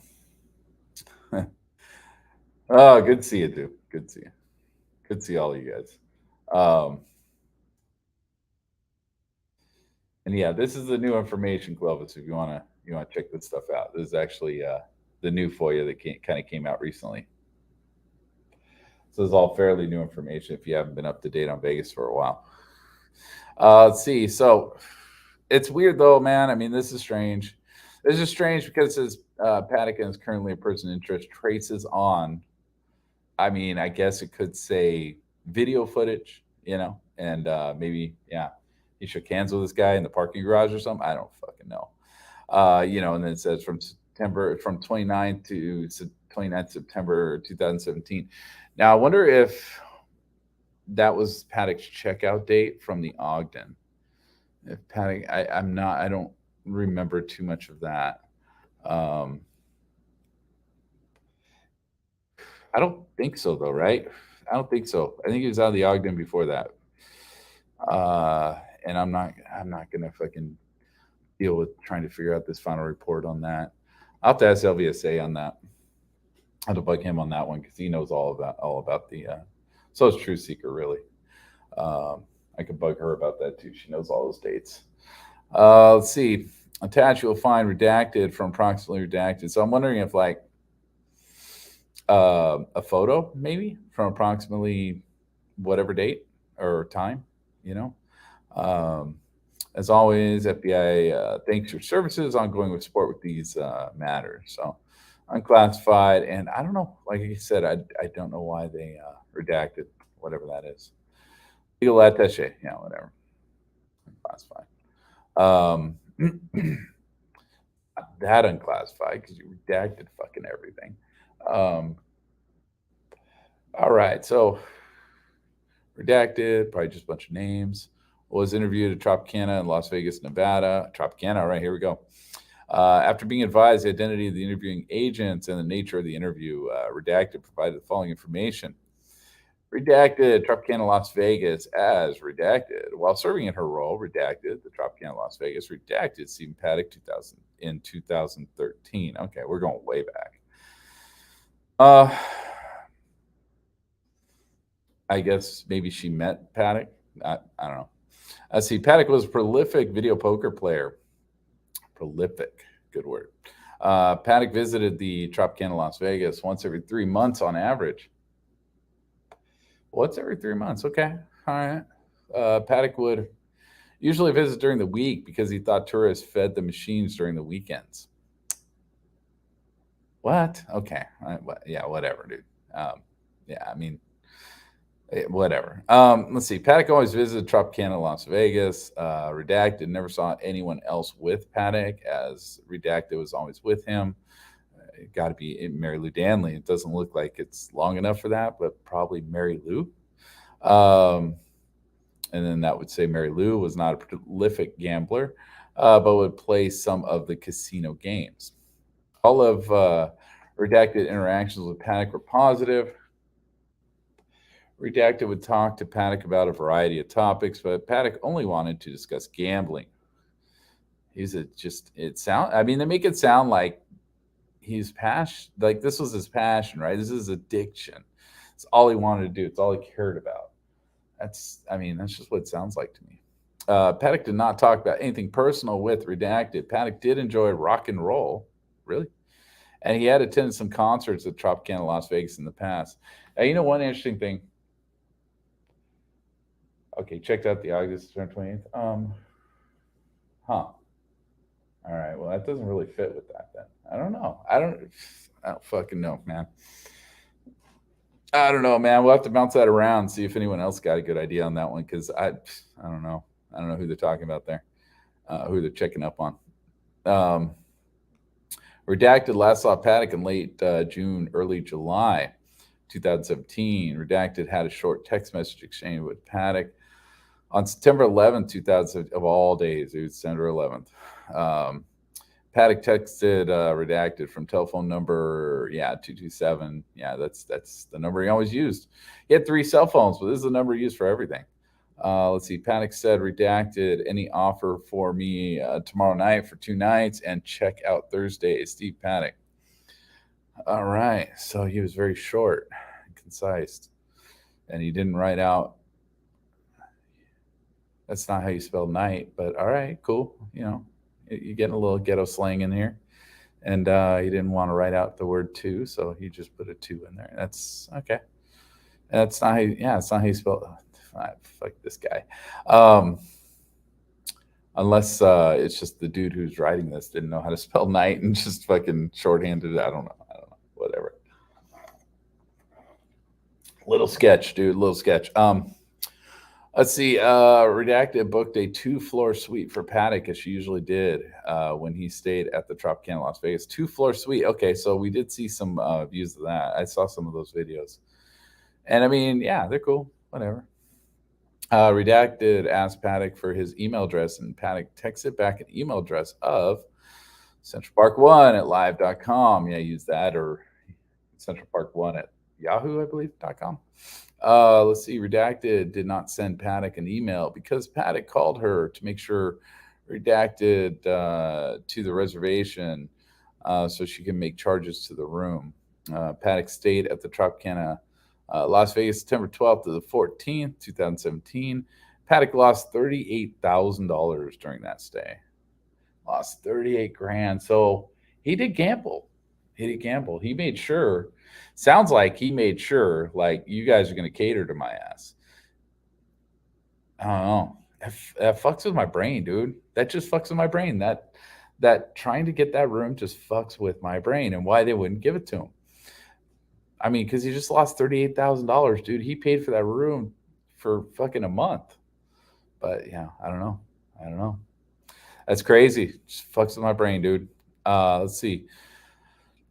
oh, good to see you, dude. Good to see you. Good to see all of you guys. Um, and yeah, this is the new information, Clovis. If you wanna check this stuff out, this is actually the new Foia that kind of came out recently. So this is all fairly new information if you haven't been up to date on Vegas for a while. Let's see. So it's weird though, man. I mean, this is strange. This is strange because it says Patagon is currently a person interest traces on. I mean, I guess it could say video footage, and maybe, yeah, he shook hands with this guy in the parking garage or something. I don't fucking know. And then it says from 29th to 29th September 2017. Now, I wonder if that was Paddock's checkout date from the Ogden. If Paddock, I don't remember too much of that. Um, I don't think so though, right? I don't think so. I think he was out of the Ogden before that. And I'm not gonna fucking deal with trying to figure out this final report on that. I'll have to ask LVSA on that. I have to bug him on that one because he knows all about the. So is True Seeker really. I could bug her about that too. She knows all those dates. Let's see. Attached, you'll find redacted from approximately redacted. So I'm wondering if like a photo maybe from approximately whatever date or time, you know. Um, as always, FBI thanks your services ongoing with support with these matters. So unclassified, and I don't know. Like I said, I don't know why they redacted whatever that is. Legal attache, yeah, whatever. Unclassified. Um, that unclassified because you redacted fucking everything. Um, all right, so redacted, probably just a bunch of names. Was interviewed at Tropicana in Las Vegas, Nevada. Tropicana, all right, here we go. After being advised the identity of the interviewing agents and the nature of the interview, redacted provided the following information. Redacted, Tropicana, Las Vegas, as redacted. While serving in her role, redacted, the Tropicana, Las Vegas, redacted Stephen Paddock 2013. Okay, we're going way back. I guess maybe she met Paddock. I don't know. Let's see. Paddock was a prolific video poker player. Prolific, good word. Paddock visited the Tropicana, Las Vegas once every 3 months on average. Once every 3 months. Okay. All right. Paddock would usually visit during the week because he thought tourists fed the machines during the weekends. What? Okay. Yeah, whatever, dude. Yeah, I mean, whatever. Let's see. Paddock always visited Tropicana, Las Vegas. Redacted never saw anyone else with Paddock, as Redacted was always with him. It got to be Mary Lou Danley. It doesn't look like it's long enough for that, but probably Mary Lou. And then that would say Mary Lou was not a prolific gambler, but would play some of the casino games. All of Redacted interactions with Paddock were positive. Redacted would talk to Paddock about a variety of topics, but Paddock only wanted to discuss gambling. I mean, they make it sound like he's passion, like this was his passion, right? This is addiction. It's all he wanted to do. It's all he cared about. That's just what it sounds like to me. Paddock did not talk about anything personal with Redacted. Paddock did enjoy rock and roll, really, and he had attended some concerts at Tropicana, Las Vegas in the past. One interesting thing. Okay, checked out the August 20th. All right. Well, that doesn't really fit with that then. I don't know. I don't fucking know, man. I don't know, man. We'll have to bounce that around, see if anyone else got a good idea on that one, because I don't know. I don't know who they're talking about there, who they're checking up on. Um, Redacted last saw Paddock in late June, early July 2017. Redacted had a short text message exchange with Paddock on September 11th, 2000, of all days, it was September 11th. Paddock texted Redacted from telephone number 227. Yeah, that's the number he always used. He had 3 cell phones, but this is the number he used for everything. Let's see. Paddock said, Redacted, any offer for me tomorrow night for 2 nights and check out Thursday. Steve Paddock. All right. So he was very short and concise. And he didn't write out. That's not how you spell night, but all right, cool. You're getting a little ghetto slang in here. And he didn't want to write out the word two, so he just put a 2 in there. That's okay. That's not how it's not how you spell. Fuck this guy. Unless it's just the dude who's writing this didn't know how to spell night and just fucking shorthanded it. I don't know. Whatever. Little sketch, dude. Little sketch. Let's see. Redacted booked a 2-floor suite for Paddock, as she usually did when he stayed at the Tropicana Las Vegas. 2-floor suite. Okay, so we did see some views of that. I saw some of those videos. And I mean, yeah, they're cool. Whatever. Redacted asked Paddock for his email address, and Paddock texted back an email address of centralpark1 at live.com. Yeah, use that, or centralpark1 at yahoo, I believe, .com. Let's see. Redacted did not send Paddock an email because Paddock called her to make sure Redacted to the reservation so she can make charges to the room. Paddock stayed at the Tropicana Las Vegas September 12th to the 14th, 2017. Paddock lost $38,000 during that stay. Lost 38 grand. So he did gamble. He made sure. Sounds like he made sure, like, you guys are going to cater to my ass. I don't know. That fucks with my brain, dude. That just fucks with my brain. That trying to get that room just fucks with my brain, and why they wouldn't give it to him. I mean, because he just lost $38,000, dude. He paid for that room for fucking a month. But yeah, I don't know. That's crazy. Just fucks with my brain, dude. Let's see.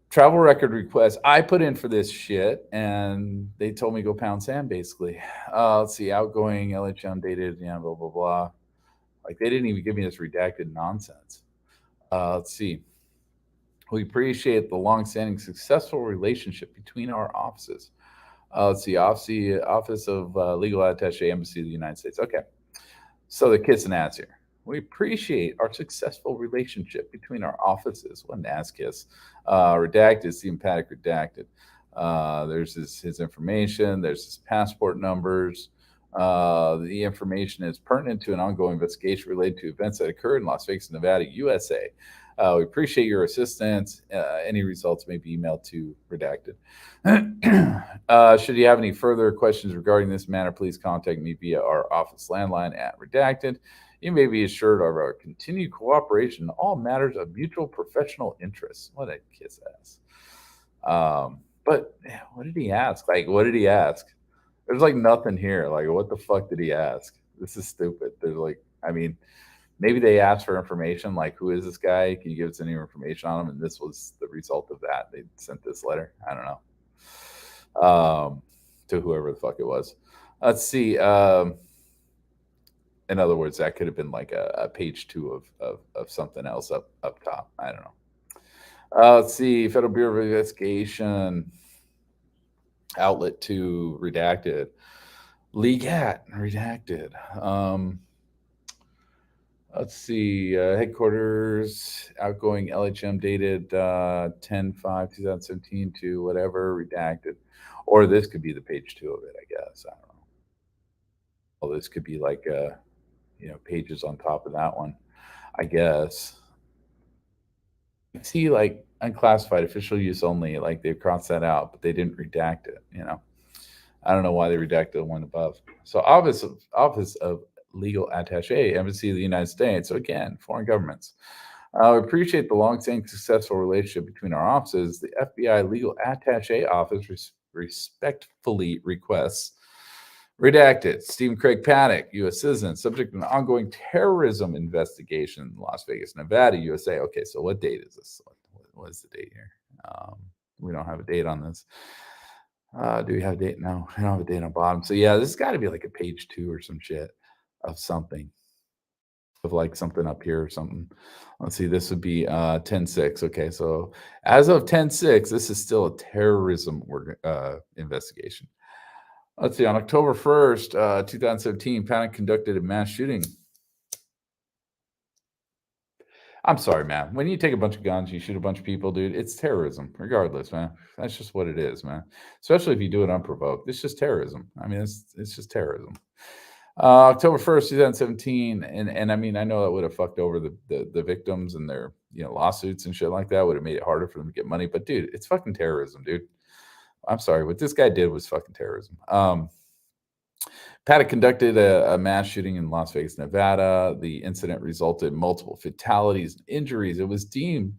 Travel record request. I put in for this shit, and they told me go pound sand, basically. Let's see. Outgoing, LHM dated, blah, blah, blah. Like, they didn't even give me this redacted nonsense. Let's see. We appreciate the long-standing successful relationship between our offices. Let's see. Office of Legal Attaché, Embassy of the United States. Okay. So they're kissing ass here. We appreciate our successful relationship between our offices. What an ass kiss. Redacted, Stephen Paddock redacted. There's his information. There's his passport numbers. The information is pertinent to an ongoing investigation related to events that occurred in Las Vegas, Nevada, USA. We appreciate your assistance. Any results may be emailed to Redacted. Should you have any further questions regarding this matter, please contact me via our office landline at Redacted. You may be assured of our continued cooperation in all matters of mutual professional interest. What a kiss ass. But what did he ask? What did he ask? There's nothing here. What the fuck did he ask? This is stupid. Maybe they asked for information, who is this guy? Can you give us any information on him? And this was the result of that. They sent this letter. I don't know. To whoever the fuck it was. Let's see. In other words, that could have been a page 2 of something else up top. I don't know. Let's see. Federal Bureau of Investigation. Outlet 2, redacted. Legat, redacted. Let's see. Headquarters, outgoing LHM dated 10/5/2017 to whatever, redacted. Or this could be the page 2 of it, I guess. I don't know. Well, this could be pages on top of that one, I guess. See, unclassified, official use only, they crossed that out, but they didn't redact it. I don't know why they redacted the one above. So Office of Legal Attaché, Embassy of the United States. So again, foreign governments. We appreciate the long-standing successful relationship between our offices. The FBI Legal Attaché Office respectfully requests Redacted. Stephen Craig Paddock, U.S. citizen, subject to an ongoing terrorism investigation in Las Vegas, Nevada, USA. Okay, so what date is this? What is the date here? Um, we don't have a date on this. Do we have a date? No, I don't have a date on the bottom. So yeah, this has got to be like a page 2 or some shit of something, of like something up here or something. Let's see, this would be 10/6. Okay, so as of 10/6, this is still a terrorism investigation. Let's see, on October 1st, 2017, Panic conducted a mass shooting. I'm sorry, man. When you take a bunch of guns, you shoot a bunch of people, dude, it's terrorism, regardless, man. That's just what it is, man. Especially if you do it unprovoked. It's just terrorism. I mean, it's just terrorism. October 1st, 2017, and I mean, I know that would have fucked over the victims and their lawsuits and shit like that. Would have made it harder for them to get money. But dude, it's fucking terrorism, dude. I'm sorry. What this guy did was fucking terrorism. Paddock conducted a mass shooting in Las Vegas, Nevada. The incident resulted in multiple fatalities and injuries. It was deemed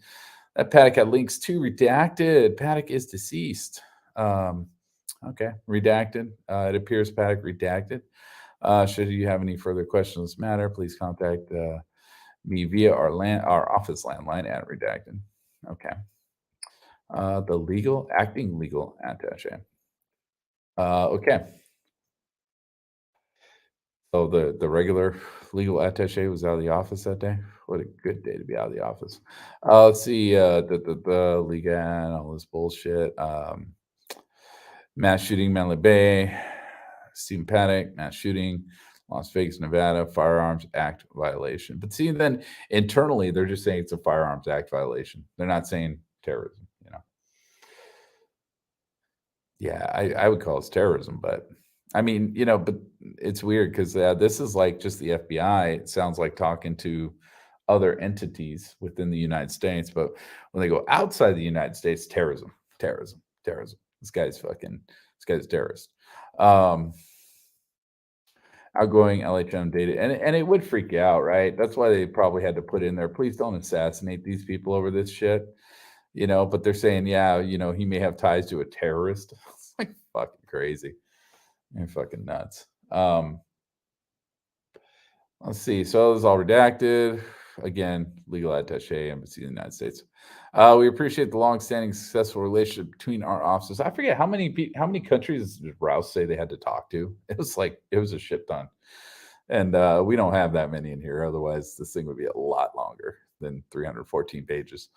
that Paddock had links to redacted. Paddock is deceased. Okay, redacted. It appears Paddock redacted. Should you have any further questions on this matter, please contact me via our office landline at redacted. Okay. The acting legal attache. Okay. So the regular legal attaché was out of the office that day. What a good day to be out of the office. Let's see, the Liga and all this bullshit. Mass shooting, Manly Bay, Stephen Paddock, mass shooting, Las Vegas, Nevada, Firearms Act violation. But see, then internally, they're just saying it's a Firearms Act violation. They're not saying terrorism, Yeah, I would call it terrorism, but I mean, but it's weird because this is like just the FBI. It sounds like talking to other entities within the United States, but when they go outside the United States, terrorism, terrorism, terrorism. This guy's a terrorist. Um, Outgoing LHM data, and it would freak you out, right? That's why they probably had to put in there, please don't assassinate these people over this shit. But they're saying, yeah, he may have ties to a terrorist. It's like fucking crazy. You're fucking nuts. Let's see. So this is all redacted. Again, legal attaché, embassy in the United States. We appreciate the long-standing, successful relationship between our offices. I forget how many countries did Rouse say they had to talk to. It was a shit ton, and we don't have that many in here. Otherwise, this thing would be a lot longer than 314 pages.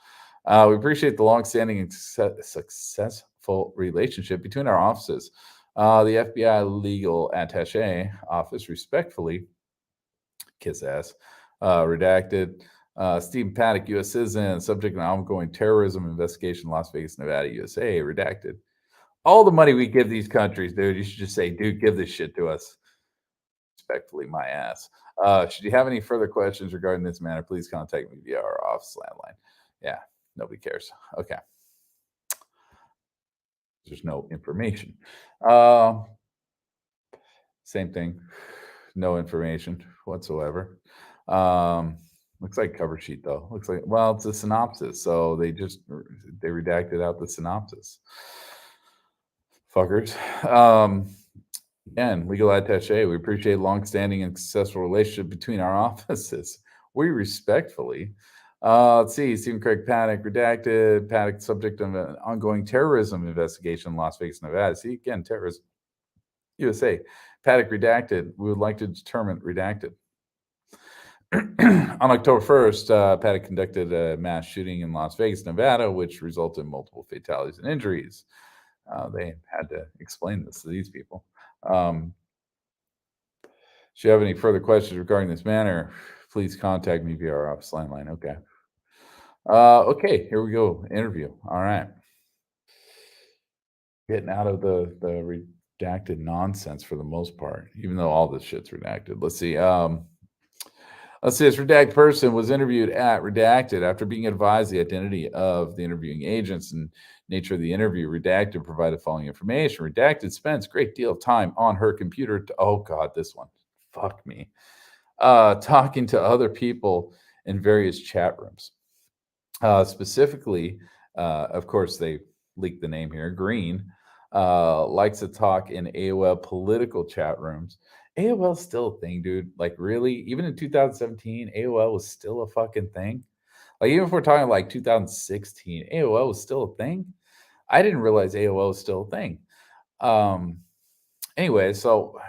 We appreciate the long-standing and successful relationship between our offices. The FBI legal attaché office respectfully, kiss ass, redacted. Stephen Paddock, U.S. citizen, subject to an ongoing terrorism investigation, Las Vegas, Nevada, USA, redacted. All the money we give these countries, dude, you should just say, dude, give this shit to us. Respectfully, my ass. Should you have any further questions regarding this matter, please contact me via our office landline. Yeah, nobody cares. Okay. There's no information. Same thing. No information whatsoever. Looks like cover sheet though. Looks like, well, it's a synopsis. So they redacted out the synopsis. Fuckers. Again, legal attaché. We appreciate long-standing and successful relationship between our offices. We respectfully. Let's see. Stephen Craig Paddock, redacted. Paddock, subject of an ongoing terrorism investigation in Las Vegas, Nevada. See, again, terrorism. USA. Paddock, redacted. We would like to determine redacted. On October 1st, Paddock conducted a mass shooting in Las Vegas, Nevada, which resulted in multiple fatalities and injuries. They had to explain this to these people. Should you have any further questions regarding this matter, please contact me via our office landline. Okay. Okay, here we go. Interview. All right. Getting out of the redacted nonsense for the most part, even though all this shit's redacted. Let's see. This redacted person was interviewed at Redacted after being advised the identity of the interviewing agents and nature of the interview. Redacted provided the following information. Redacted spends a great deal of time on her computer. Oh God, this one. Fuck me. Talking to other people in various chat rooms. Specifically, of course, they leaked the name here, Green. likes to talk in AOL political chat rooms. AOL's still a thing, dude. Like, really? Even in 2017, AOL was still a fucking thing. Like, even if we're talking like 2016, AOL was still a thing. I didn't realize AOL was still a thing. Um, anyway, so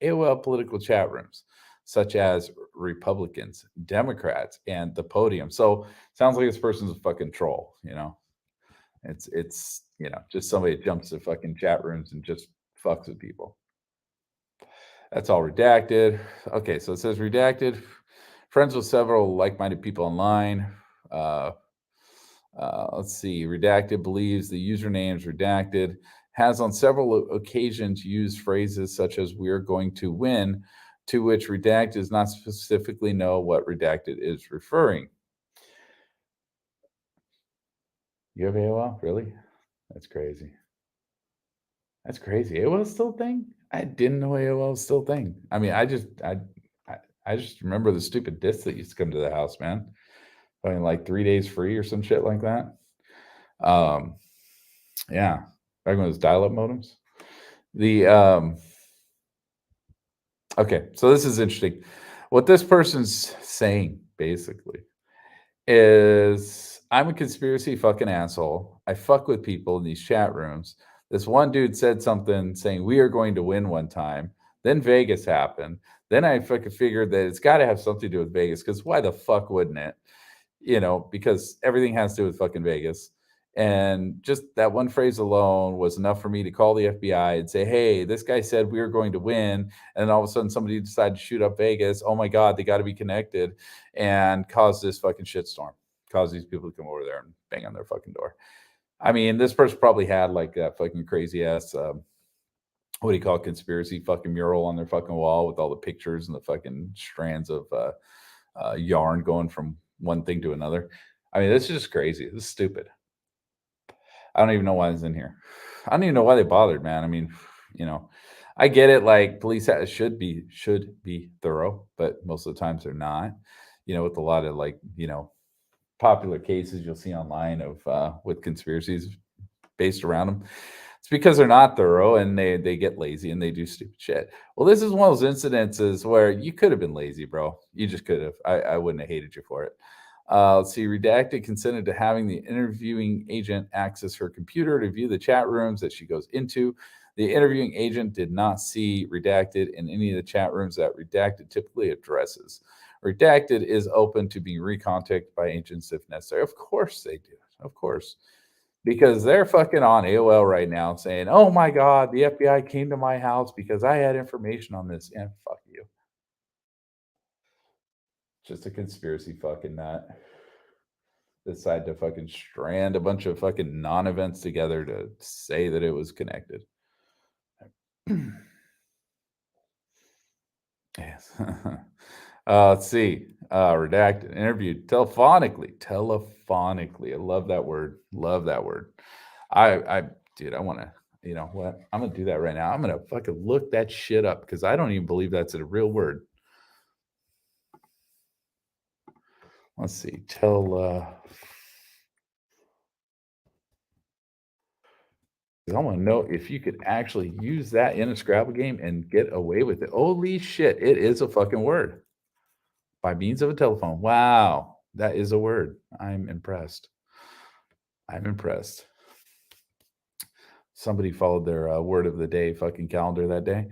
AOL political chat rooms, such as Republicans, Democrats, and the podium. So sounds like this person's a fucking troll, you know. It's just somebody that jumps to fucking chat rooms and just fucks with people. That's all redacted. Okay, so it says redacted. Friends with several like-minded people online. Uh, let's see. Redacted believes the username's redacted. Has on several occasions used phrases such as "we're going to win," to which redacted does not specifically know what redacted is referring. You have AOL? Really? That's crazy. That's crazy. AOL is still a thing? I didn't know AOL was still a thing. I mean, I just remember the stupid discs that used to come to the house, man. I mean, like 3 days free or some shit like that. Um, yeah, back when it was dial-up modems. The Okay, so this is interesting. What this person's saying basically is I'm a conspiracy fucking asshole. I fuck with people in these chat rooms. This one dude said something saying we are going to win one time. Then Vegas happened. Then I fucking figured that it's got to have something to do with Vegas because why the fuck wouldn't it? Because everything has to do with fucking Vegas. And just that one phrase alone was enough for me to call the FBI and say, hey, this guy said we were going to win. And then all of a sudden somebody decided to shoot up Vegas. Oh my God, they got to be connected and cause this fucking shitstorm. Cause these people to come over there and bang on their fucking door. I mean, this person probably had like that fucking crazy ass, what do you call it, conspiracy fucking mural on their fucking wall with all the pictures and the fucking strands of yarn going from one thing to another. I mean, this is just crazy. This is stupid. I don't even know why it's in here. I don't even know why they bothered, man. I mean, you know, I get it. Like should be thorough, but most of the times they're not. With a lot of like popular cases you'll see online of with conspiracies based around them. It's because they're not thorough and they get lazy and they do stupid shit. Well, this is one of those incidences where you could have been lazy, bro. You just could have. I wouldn't have hated you for it. Let's see. Redacted consented to having the interviewing agent access her computer to view the chat rooms that she goes into. The interviewing agent did not see redacted in any of the chat rooms that redacted typically addresses. Redacted is open to being recontacted by agents if necessary. Of course they do. Of course. Because they're fucking on AOL right now saying, oh my God, the FBI came to my house because I had information on this. And fuck you. Just a conspiracy fucking nut. Decide to fucking strand a bunch of fucking non-events together to say that it was connected. Yes. Let's see. Redacted. Interviewed telephonically. I love that word. Love that word. Dude, I want to, you know what? I'm going to do that right now. I'm going to fucking look that shit up because I don't even believe that's a real word. Let's see. I want to know if you could actually use that in a Scrabble game and get away with it. Holy shit, it is a fucking word. By means of a telephone. Wow, that is a word. I'm impressed. I'm impressed. Somebody followed their word of the day fucking calendar that day.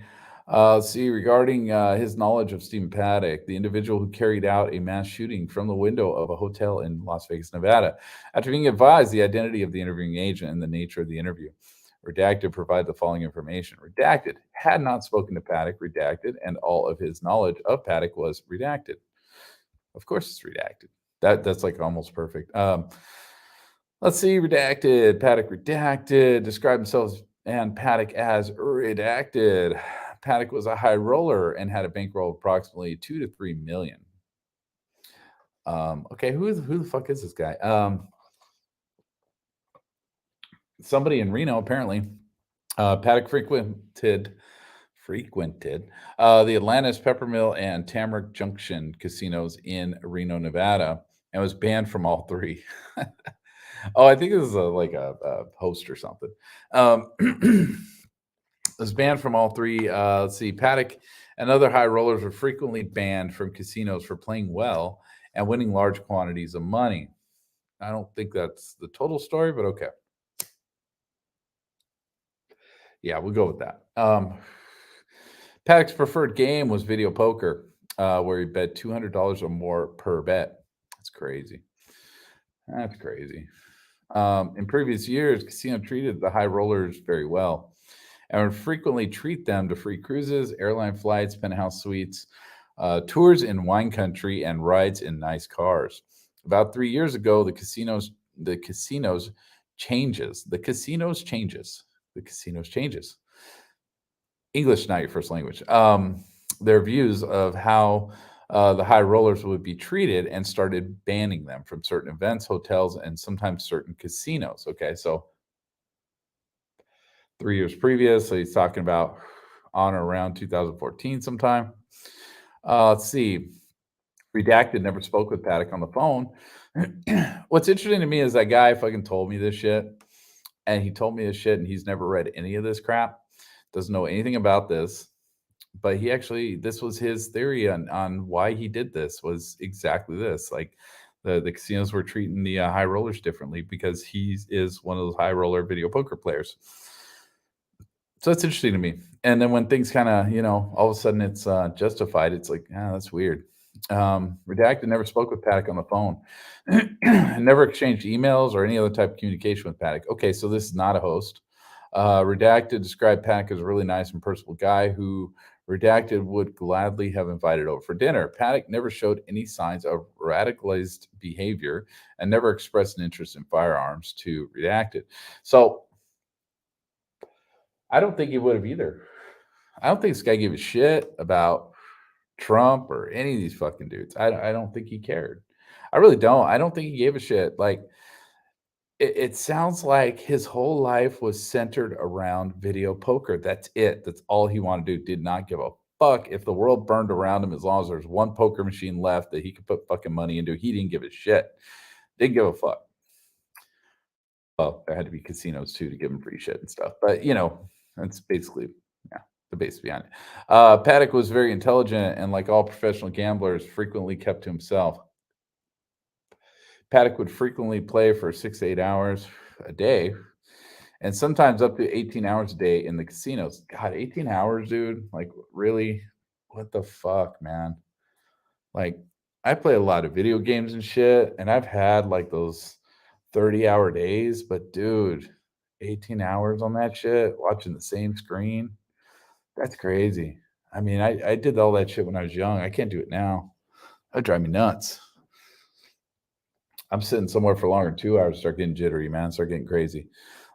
See, regarding his knowledge of Stephen Paddock, the individual who carried out a mass shooting from the window of a hotel in Las Vegas, Nevada, after being advised the identity of the interviewing agent and the nature of the interview. Redacted provide the following information. Redacted had not spoken to Paddock, redacted, and all of his knowledge of Paddock was redacted. Of course it's redacted. That's like almost perfect. Let's see, redacted, Paddock redacted, described himself and Paddock as redacted. Paddock was a high roller and had a bankroll of approximately 2 to 3 million. Okay, who the fuck is this guy? Somebody in Reno, apparently. Paddock frequented the Atlantis, Peppermill, and Tamarack Junction casinos in Reno, Nevada, and was banned from all three. Oh, I think this is like a host or something. Um, was banned from all three. Let's see, Paddock and other high rollers were frequently banned from casinos for playing well and winning large quantities of money. I don't think that's the total story, but okay. Yeah, we'll go with that. Paddock's preferred game was video poker, where he bet $200 or more per bet. That's crazy. That's crazy. In previous years, casino treated the high rollers very well and would frequently treat them to free cruises, airline flights, penthouse suites, tours in wine country, and rides in nice cars. About 3 years ago, the casinos the casinos changes. English, not your first language. Their views of how the high rollers would be treated and started banning them from certain events, hotels, and sometimes certain casinos. Okay, so 3 years previous, so he's talking about on or around 2014 sometime. Let's see. Redacted never spoke with Paddock on the phone. What's interesting to me is that guy fucking told me this shit, and he told me this shit, and he's never read any of this crap, doesn't know anything about this. But he actually, this was his theory on why he did this was exactly this. Like the casinos were treating the high rollers differently because he is one of those high roller video poker players. So it's interesting to me. And then when things kind of, all of a sudden it's justified, it's like, that's weird. Redacted never spoke with Paddock on the phone, never exchanged emails or any other type of communication with Paddock. Okay, so this is not a host. Redacted described Paddock as a really nice and personable guy who Redacted would gladly have invited over for dinner. Paddock never showed any signs of radicalized behavior and never expressed an interest in firearms to Redacted. So I don't think he would have either. I don't think this guy gave a shit about Trump or any of these fucking dudes. I don't think he cared. I really don't. I don't think he gave a shit. Like it sounds like his whole life was centered around video poker. That's it. That's all he wanted to do. Did not give a fuck if the world burned around him as long as there's one poker machine left that he could put fucking money into. He didn't give a shit. Didn't give a fuck. Well, there had to be casinos too to give him free shit and stuff. But that's basically yeah, the base behind it. Paddock was very intelligent and, like all professional gamblers, frequently kept to himself. Paddock would frequently play for 6 to 8 hours a day, and sometimes up to 18 hours a day in the casinos. God, 18 hours, dude. Like, really? What the fuck, man? Like, I play a lot of video games and shit, and I've had like those 30-hour days, but dude, 18 hours on that shit, watching the same screen, that's crazy. I mean, I did all that shit when I was young. I can't do it now. That'd drive me nuts. I'm sitting somewhere for longer than 2 hours, start getting jittery, man, start getting crazy.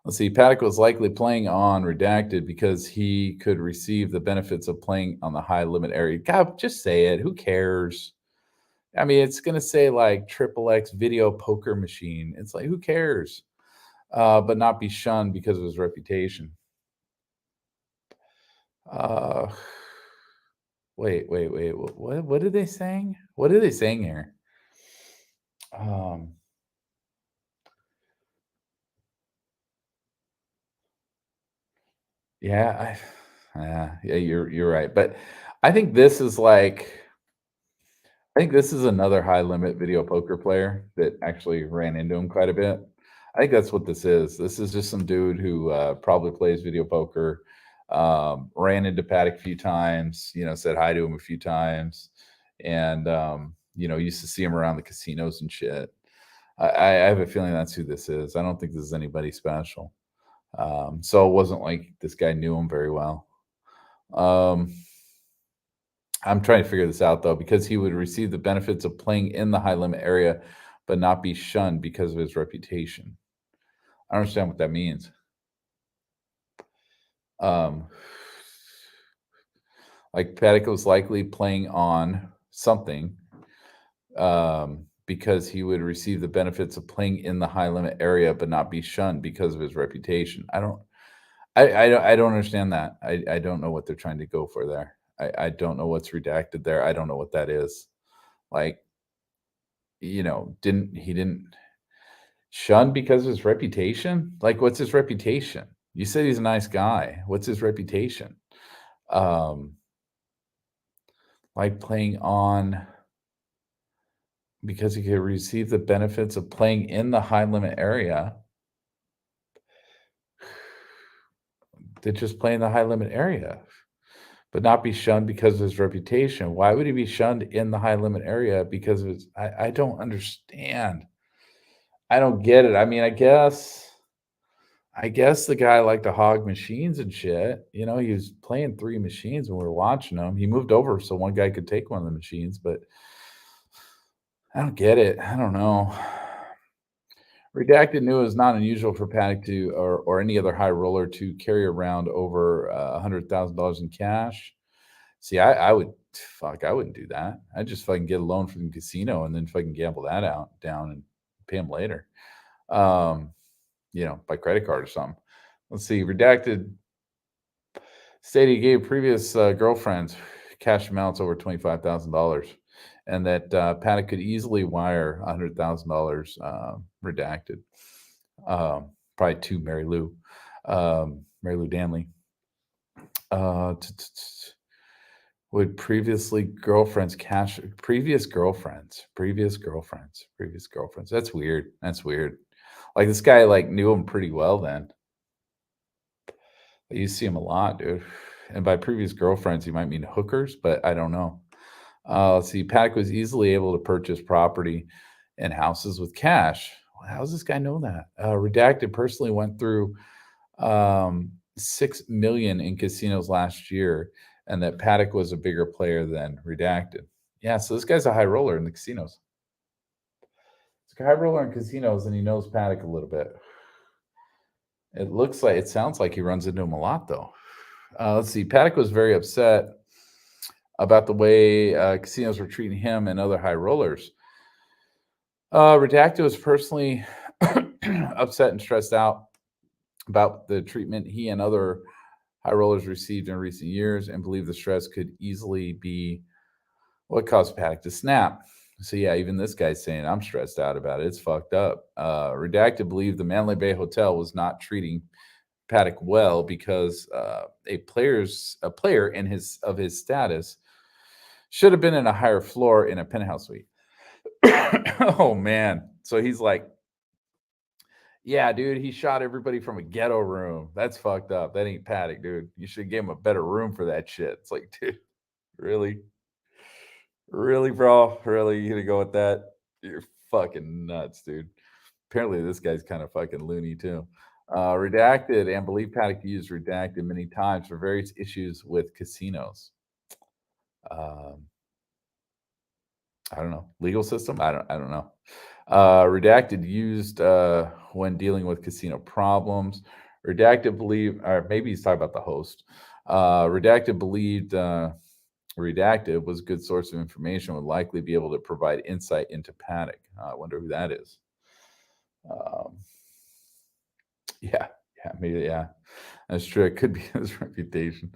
Let's see. Paddock was likely playing on redacted because he could receive the benefits of playing on the high limit area. God, just say it. Who cares? I mean, it's gonna say like triple X video poker machine. It's like, who cares? But not be shunned because of his reputation. Uh, wait. What are they saying? What are they saying here? Um, yeah, yeah, you're right. But I think this is like I think this is another high limit video poker player that actually ran into him quite a bit. I think that's what this is. This is just some dude who probably plays video poker, ran into Paddock a few times, said hi to him a few times, and used to see him around the casinos and shit. I have a feeling that's who this is. I don't think this is anybody special. So it wasn't like this guy knew him very well. Um, I'm trying to figure this out though, because he would receive the benefits of playing in the high limit area, but not be shunned because of his reputation. I don't understand what that means. Um, like Paddock was likely playing on something because he would receive the benefits of playing in the high limit area, but not be shunned because of his reputation. I don't understand that. I don't know what they're trying to go for there. I don't know what's redacted there. I don't know what that is. Like, didn't Shunned because of his reputation? Like, what's his reputation? You said he's a nice guy. What's his reputation? Um, like playing on because he could receive the benefits of playing in the high limit area. They just play in the high limit area, but not be shunned because of his reputation. Why would he be shunned in the high limit area because of his I don't understand. I don't get it. I mean, I guess the guy liked to hog machines and shit. You know, he was playing 3 machines when we were watching him. He moved over so one guy could take one of the machines, but I don't get it. I don't know. Redacted knew it was not unusual for Paddock to or any other high roller to carry around over $100,000 in cash. See, I would fuck, I wouldn't do that. I'd just fucking get a loan from the casino and then fucking gamble that out down and pay him later. Um, by credit card or something. Let's see. Redacted stated he gave previous girlfriends cash amounts over $25,000, and that Paddock could easily wire $100,000. Redacted, probably to Mary Lou Danley. Uh, t- t- t- would previous girlfriends. That's weird. That's weird. Like this guy like knew him pretty well then. You see him a lot, dude. And by previous girlfriends, you might mean hookers, but I don't know. Let's see. Paddock was easily able to purchase property and houses with cash. Well, how does this guy know that? Redacted personally went through 6 million in casinos last year, and that Paddock was a bigger player than Redacted. Yeah, so this guy's a high roller in the casinos. He's a high roller in casinos, and he knows Paddock a little bit. It sounds like he runs into him a lot, though. Let's see. Paddock was very upset about the way casinos were treating him and other high rollers. Redacted was personally upset and stressed out about the treatment he and other high rollers received in recent years and believed the stress could easily be what caused Paddock to snap. So, yeah, even this guy's saying, I'm stressed out about it. It's fucked up. Redacted believed the Mandalay Bay Hotel was not treating Paddock well because a player in his status should have been in a higher floor in a penthouse suite. Oh man. So he's like, yeah, dude, he shot everybody from a ghetto room. That's fucked up. That ain't Paddock, dude. You should give him a better room for that shit. It's like, dude, really? Really, bro? Really? You gonna go with that? You're fucking nuts, dude. Apparently, this guy's kind of fucking loony too. Redacted and believe Paddock used redacted many times for various issues with casinos. Um, I don't know. Legal system? I don't know. Redacted used when dealing with casino problems. Redacted believe, or maybe he's talking about the host. Redacted believed Redacted was a good source of information, would likely be able to provide insight into Paddock. I wonder who that is. Um, yeah, yeah, maybe, yeah. That's true. It could be his reputation.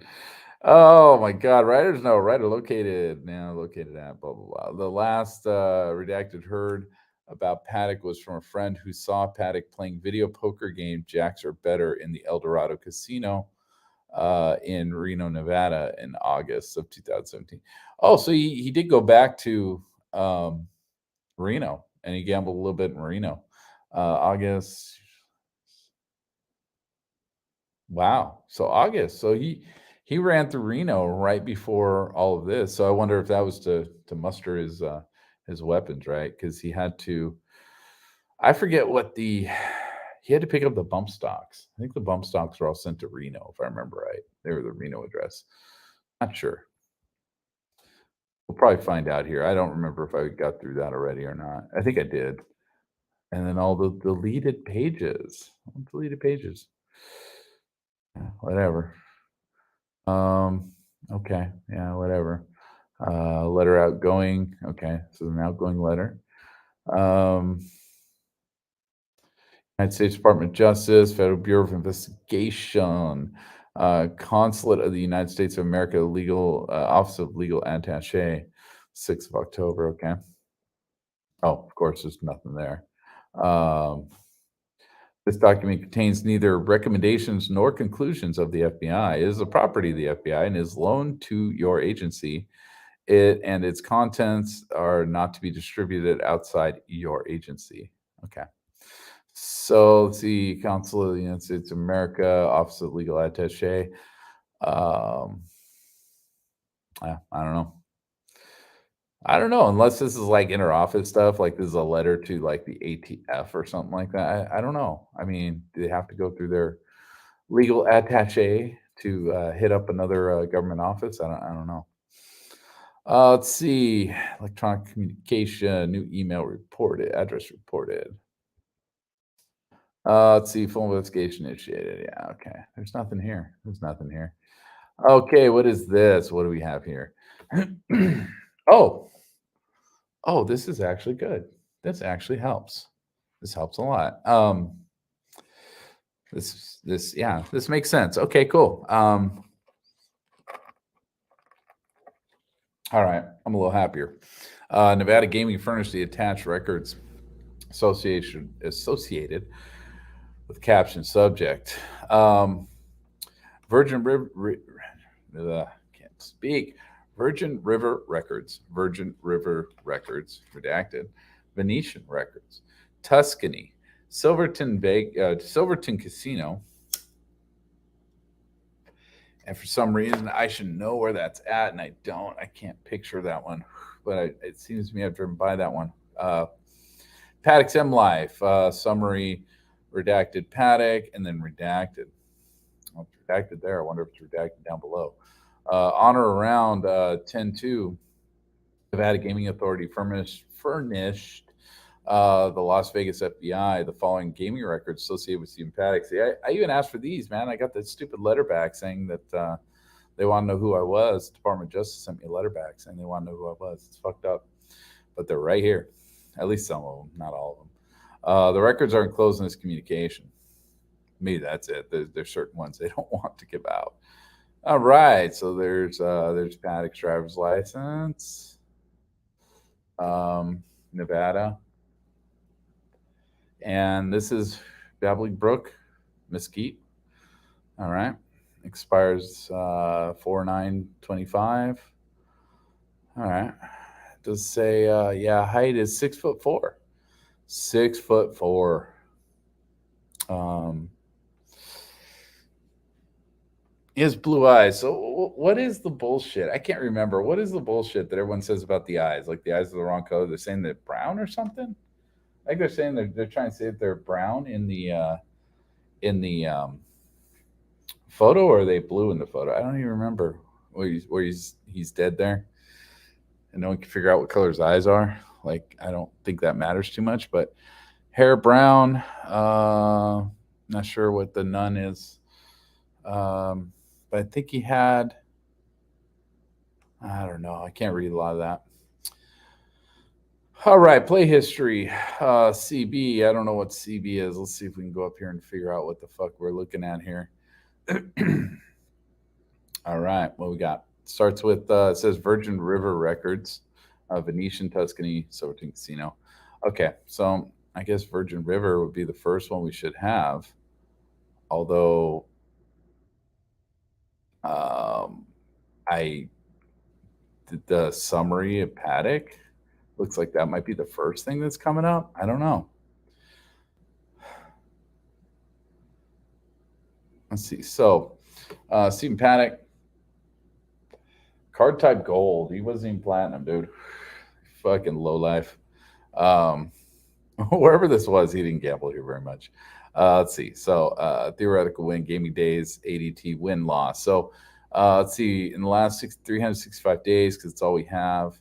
Oh my God. Writers know. Writer located now. Located at blah blah blah. The last redacted heard about Paddock was from a friend who saw Paddock playing video poker game Jacks or Better in the El Dorado Casino in Reno, Nevada, in August of 2017. Oh, so he did go back to um, Reno and he gambled a little bit in Reno. August. Wow. So August. So he ran through Reno right before all of this. So I wonder if that was to muster his weapons, right? Because he had to. I forget what the he had to pick up the bump stocks. I think the bump stocks were all sent to Reno, if I remember right. They were the Reno address. Not sure. We'll probably find out here. I don't remember if I got through that already or not. I think I did. And then all the deleted pages. Deleted pages. Yeah, whatever. Okay, yeah, whatever. Letter outgoing. Okay, so an outgoing letter. Um, United States Department of Justice, Federal Bureau of Investigation, Consulate of the United States of America, Legal Office of Legal Attaché, 6th of October. Okay. Oh, of course, there's nothing there. Um, This document contains neither recommendations nor conclusions of the FBI. It is a property of the FBI and is loaned to your agency. It and its contents are not to be distributed outside your agency. Okay. So let's see, Council of the United States of America, Office of Legal Attaché. Um, I don't know. I don't know, unless this is like interoffice stuff, like this is a letter to like the ATF or something like that. I don't know. I mean, do they have to go through their legal attaché to hit up another government office? I don't know. Let's see, electronic communication, new email reported, address reported. Let's see, full investigation initiated. Yeah, okay. There's nothing here. There's nothing here. Okay, what is this? What do we have here? Oh, oh, this is actually good. This actually helps. This helps a lot. Yeah, this makes sense. Okay, cool. All right, I'm a little happier. Nevada Gaming furnished the attached records associated with caption subject. Virgin River, can't speak. Virgin River Records, redacted. Venetian Records, Tuscany, Silverton Casino. And for some reason, I should know where that's at, and I don't. I can't picture that one, but it seems to me I've driven by that one. Paddock's M Life, summary, redacted Paddock, and then redacted. Well, it's redacted there. I wonder if it's redacted down below. On or around 10/2, Nevada Gaming Authority furnished the Las Vegas FBI the following gaming records associated with Stephen Paddock. See, I even asked for these, man. I got that stupid letter back saying that they want to know who I was. Department of Justice sent me a letter back saying they want to know who I was. It's fucked up, but they're right here. At least some of them, not all of them. The records are enclosed in this communication. Maybe that's it. There's certain ones they don't want to give out. All right, so there's Paddock's driver's license, Nevada, and this is Babbling Brook, Mesquite. All right, expires 4/9/25. All right, it does say yeah, height is 6'4". 6'4". He has blue eyes. So what is the bullshit? I can't remember. What is the bullshit that everyone says about the eyes? Like the eyes are the wrong color. They're saying they're brown or something. I think they're saying they're trying to say that they're brown in the photo, or are they blue in the photo? I don't even remember where he's dead there, and no one can figure out what color his eyes are. Like I don't think that matters too much, but hair brown. Not sure what the nun is. But I think he had, I don't know. I can't read a lot of that. All right, play history. CB. I don't know what CB is. Let's see if we can go up here and figure out what the fuck we're looking at here. All right, what we got? Starts with it says Virgin River Records, Venetian, Tuscany, Silverton Casino. Okay, so I guess Virgin River would be the first one we should have. Although I did the summary of Paddock. Looks like that might be the first thing that's coming up. I don't know. Let's see. So, Stephen Paddock, card type gold. He wasn't even platinum, dude. Fucking low life. Wherever this was, he didn't gamble here very much. Let's see. So, theoretical win, gaming days, ADT win loss. So, let's see. In the last 365 days, because it's all we have.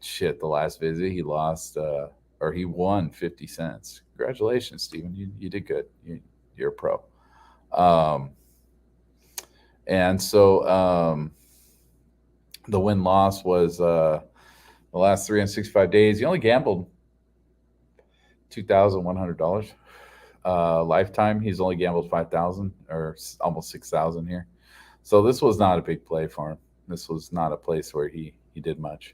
Shit, the last visit he lost, or he won 50 cents. Congratulations, Stephen. You did good. You're a pro. And so the win loss was the last 365 days. He only gambled $2,100. Lifetime, he's only gambled 5,000 or almost 6,000 here. So this was not a big play for him. This was not a place where he did much.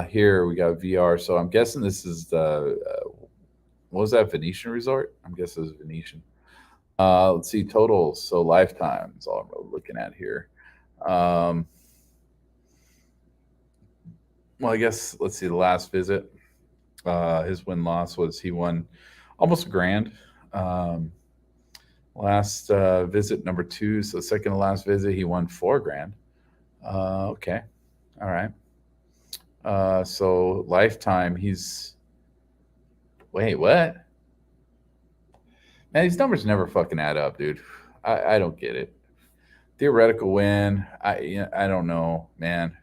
Here we got VR. So I'm guessing this is the what was that, Venetian Resort? I'm guessing it was Venetian. Let's see, totals. So lifetime is all I'm looking at here. Um, well, I guess let's see the last visit. His win loss was he won almost a grand. Um, last visit number two, so second to last visit, he won 4 grand. Okay, all right. So lifetime, he's wait, what? Man, these numbers never fucking add up, dude. I don't get it. Theoretical win, I don't know, man,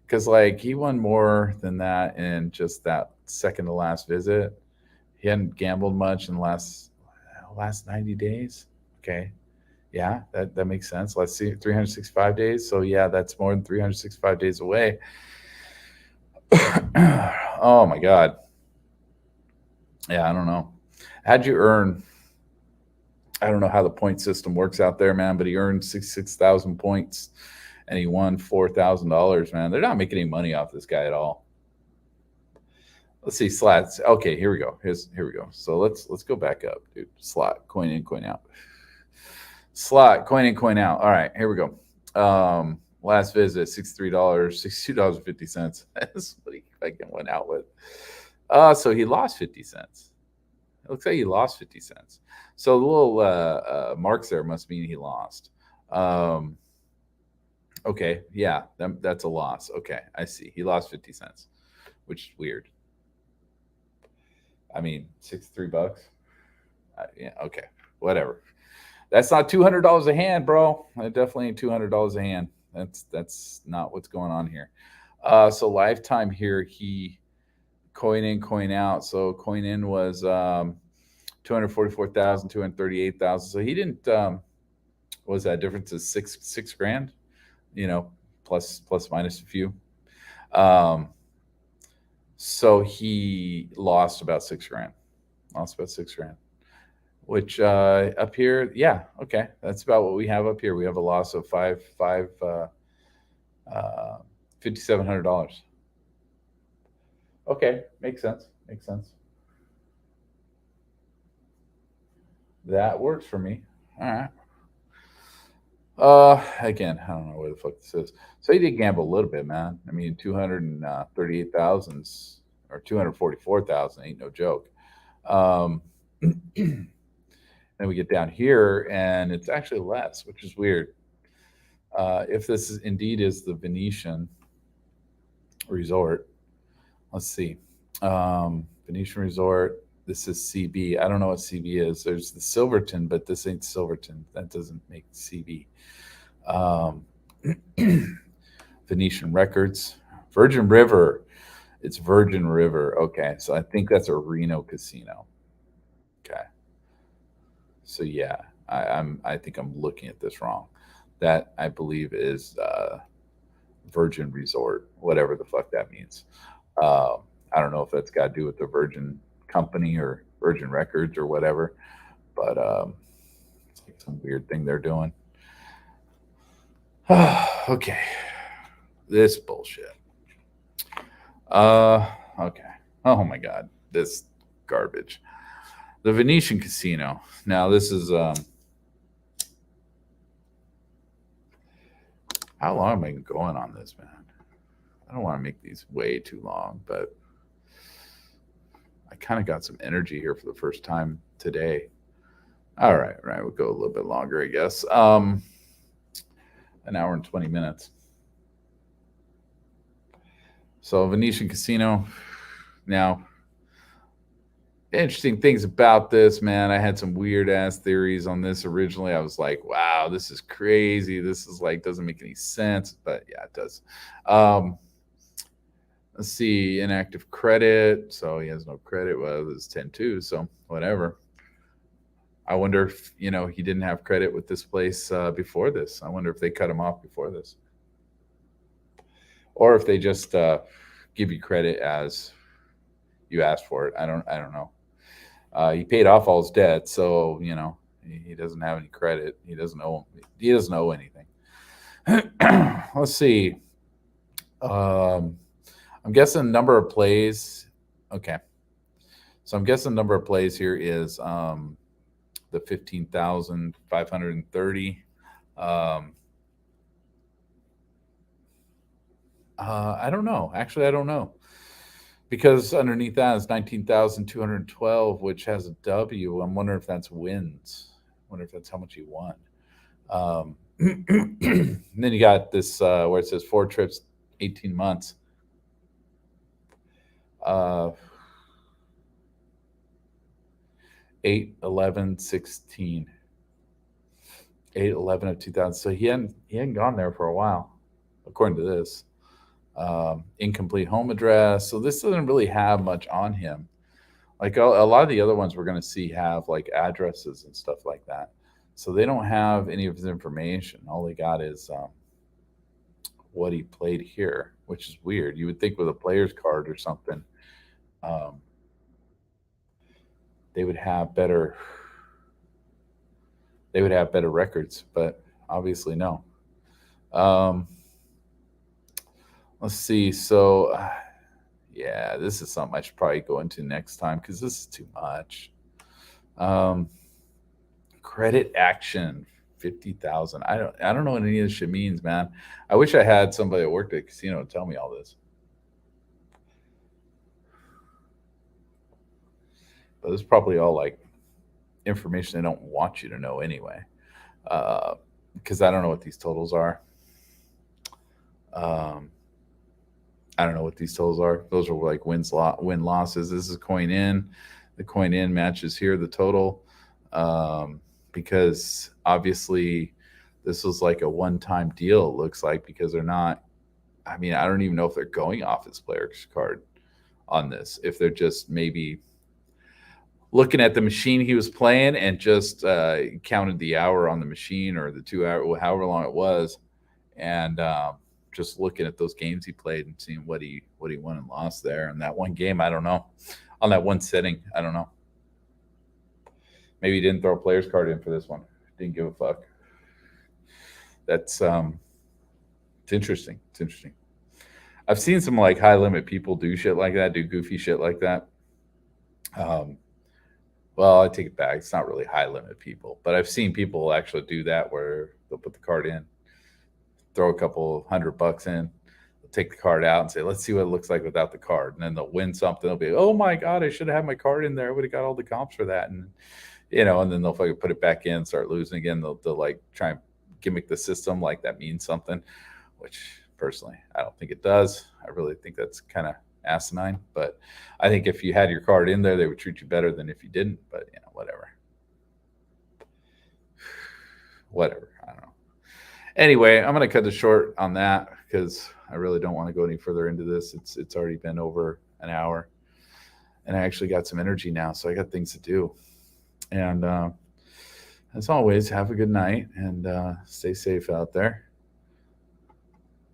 because like he won more than that in just that second to last visit. He hadn't gambled much in the last 90 days. Okay, yeah, that makes sense. Let's see, 365 days. So yeah, that's more than 365 days away. Oh my god. Yeah, I don't know. How'd you earn? I don't know how the point system works out there, man, but he earned 66,000 points and he won $4,000, man. They're not making any money off this guy at all. Let's see slats. Okay, here we go. Here we go. So let's go back up, dude. Slot, coin in, coin out. Slot, coin in, coin out. All right, here we go. Last visit, $63, $62.50. That's what he fucking went out with. So he lost 50 cents. It looks like he lost 50 cents. So the little marks there must mean he lost. Okay, yeah, that's a loss. Okay, I see. He lost 50 cents, which is weird. I mean, $63. Yeah, okay, whatever. That's not $200 a hand, bro. That definitely ain't $200 a hand. That's not what's going on here. So lifetime here, he coin in, coin out. So coin in was 244,000, 238,000. So he didn't. What was that difference? Is six grand? You know, plus minus a few. Um, so he lost about 6 grand. Lost about 6 grand. Which up here, yeah, okay, that's about what we have up here. We have a loss of $5,700. Okay, makes sense. Makes sense. That works for me. All right. Again, I don't know where the fuck this is. So he did gamble a little bit, man. I mean, 238,000 or 244,000 ain't no joke. Um, then we get down here, and it's actually less, which is weird. If this is indeed is the Venetian Resort, let's see. Venetian Resort. This is CB. I don't know what CB is. There's the Silverton, but this ain't Silverton. That doesn't make CB. Um, Venetian Records, Virgin River. It's Virgin River. Okay, so I think that's a Reno casino. Okay, so yeah, I think I'm looking at this wrong. That I believe is Virgin Resort, whatever the fuck that means. I don't know if that's got to do with the Virgin Company or Virgin Records or whatever, but it's like some weird thing they're doing. Okay, this bullshit. Okay. Oh my god, this garbage. The Venetian Casino. Now this is how long am I going on this, man? I don't want to make these way too long, but I kind of got some energy here for the first time today. All right, right. We'll go a little bit longer, I guess. An hour and 20 minutes. So Venetian Casino. Now, interesting things about this, man. I had some weird ass theories on this originally. I was like, wow, this is crazy. This is like doesn't make any sense, but yeah, it does. Let's see, inactive credit. So he has no credit. Well, it's 10-2, so whatever. I wonder if, he didn't have credit with this place before this. I wonder if they cut him off before this. Or if they just give you credit as you asked for it. I don't know. He paid off all his debt, so, he doesn't have any credit. He doesn't owe anything. Let's see. I'm guessing number of plays. Okay. So I'm guessing the number of plays here is the 15,530. Um, I don't know. Actually, I don't know. Because underneath that is 19,212, which has a W. I'm wondering if that's wins. I wonder if that's how much he won. And then you got this where it says 4 trips, 18 months. Uh, 8, 11, 16. 8, 11 of 2000. So he hadn't gone there for a while, according to this. Incomplete home address. So this doesn't really have much on him. Like a lot of the other ones we're going to see have like addresses and stuff like that. So they don't have any of his information. All they got is what he played here, which is weird. You would think with a player's card or something, um, they would have better. They would have better records, but obviously no. Um, let's see. So, yeah, this is something I should probably go into next time because this is too much. Um, credit action, 50,000. I don't know what any of this shit means, man. I wish I had somebody that worked at a casino to tell me all this. But this is probably all like information they don't want you to know anyway. Because I don't know what these totals are. Um, I don't know what these totals are. Those are like win losses. This is coin in. The coin in matches here the total, because obviously this was like a one-time deal. It looks like because they're not. I mean, I don't even know if they're going off his player's card on this. If they're just maybe looking at the machine he was playing and just counted the hour on the machine or the 2 hour, however long it was, and just looking at those games he played and seeing what he won and lost there. And that one game, I don't know. On that one setting, I don't know. Maybe he didn't throw a player's card in for this one. Didn't give a fuck. That's it's interesting. It's interesting. I've seen some like high limit people do shit like that, do goofy shit like that. Um, well, I take it back. It's not really high limit people, but I've seen people actually do that where they'll put the card in, throw a couple $100 in, take the card out and say, let's see what it looks like without the card. And then they'll win something. They'll be, oh my God, I should have had my card in there. I would have got all the comps for that. And, and then they'll fucking put it back in, start losing again. They'll like try and gimmick the system like that means something, which personally, I don't think it does. I really think that's kind of asinine. But I think if you had your card in there, they would treat you better than if you didn't. But, whatever. Whatever. I don't know. Anyway, I'm going to cut this short on that because I really don't want to go any further into this. It's already been over an hour, and I actually got some energy now, so I got things to do. And as always, have a good night and stay safe out there.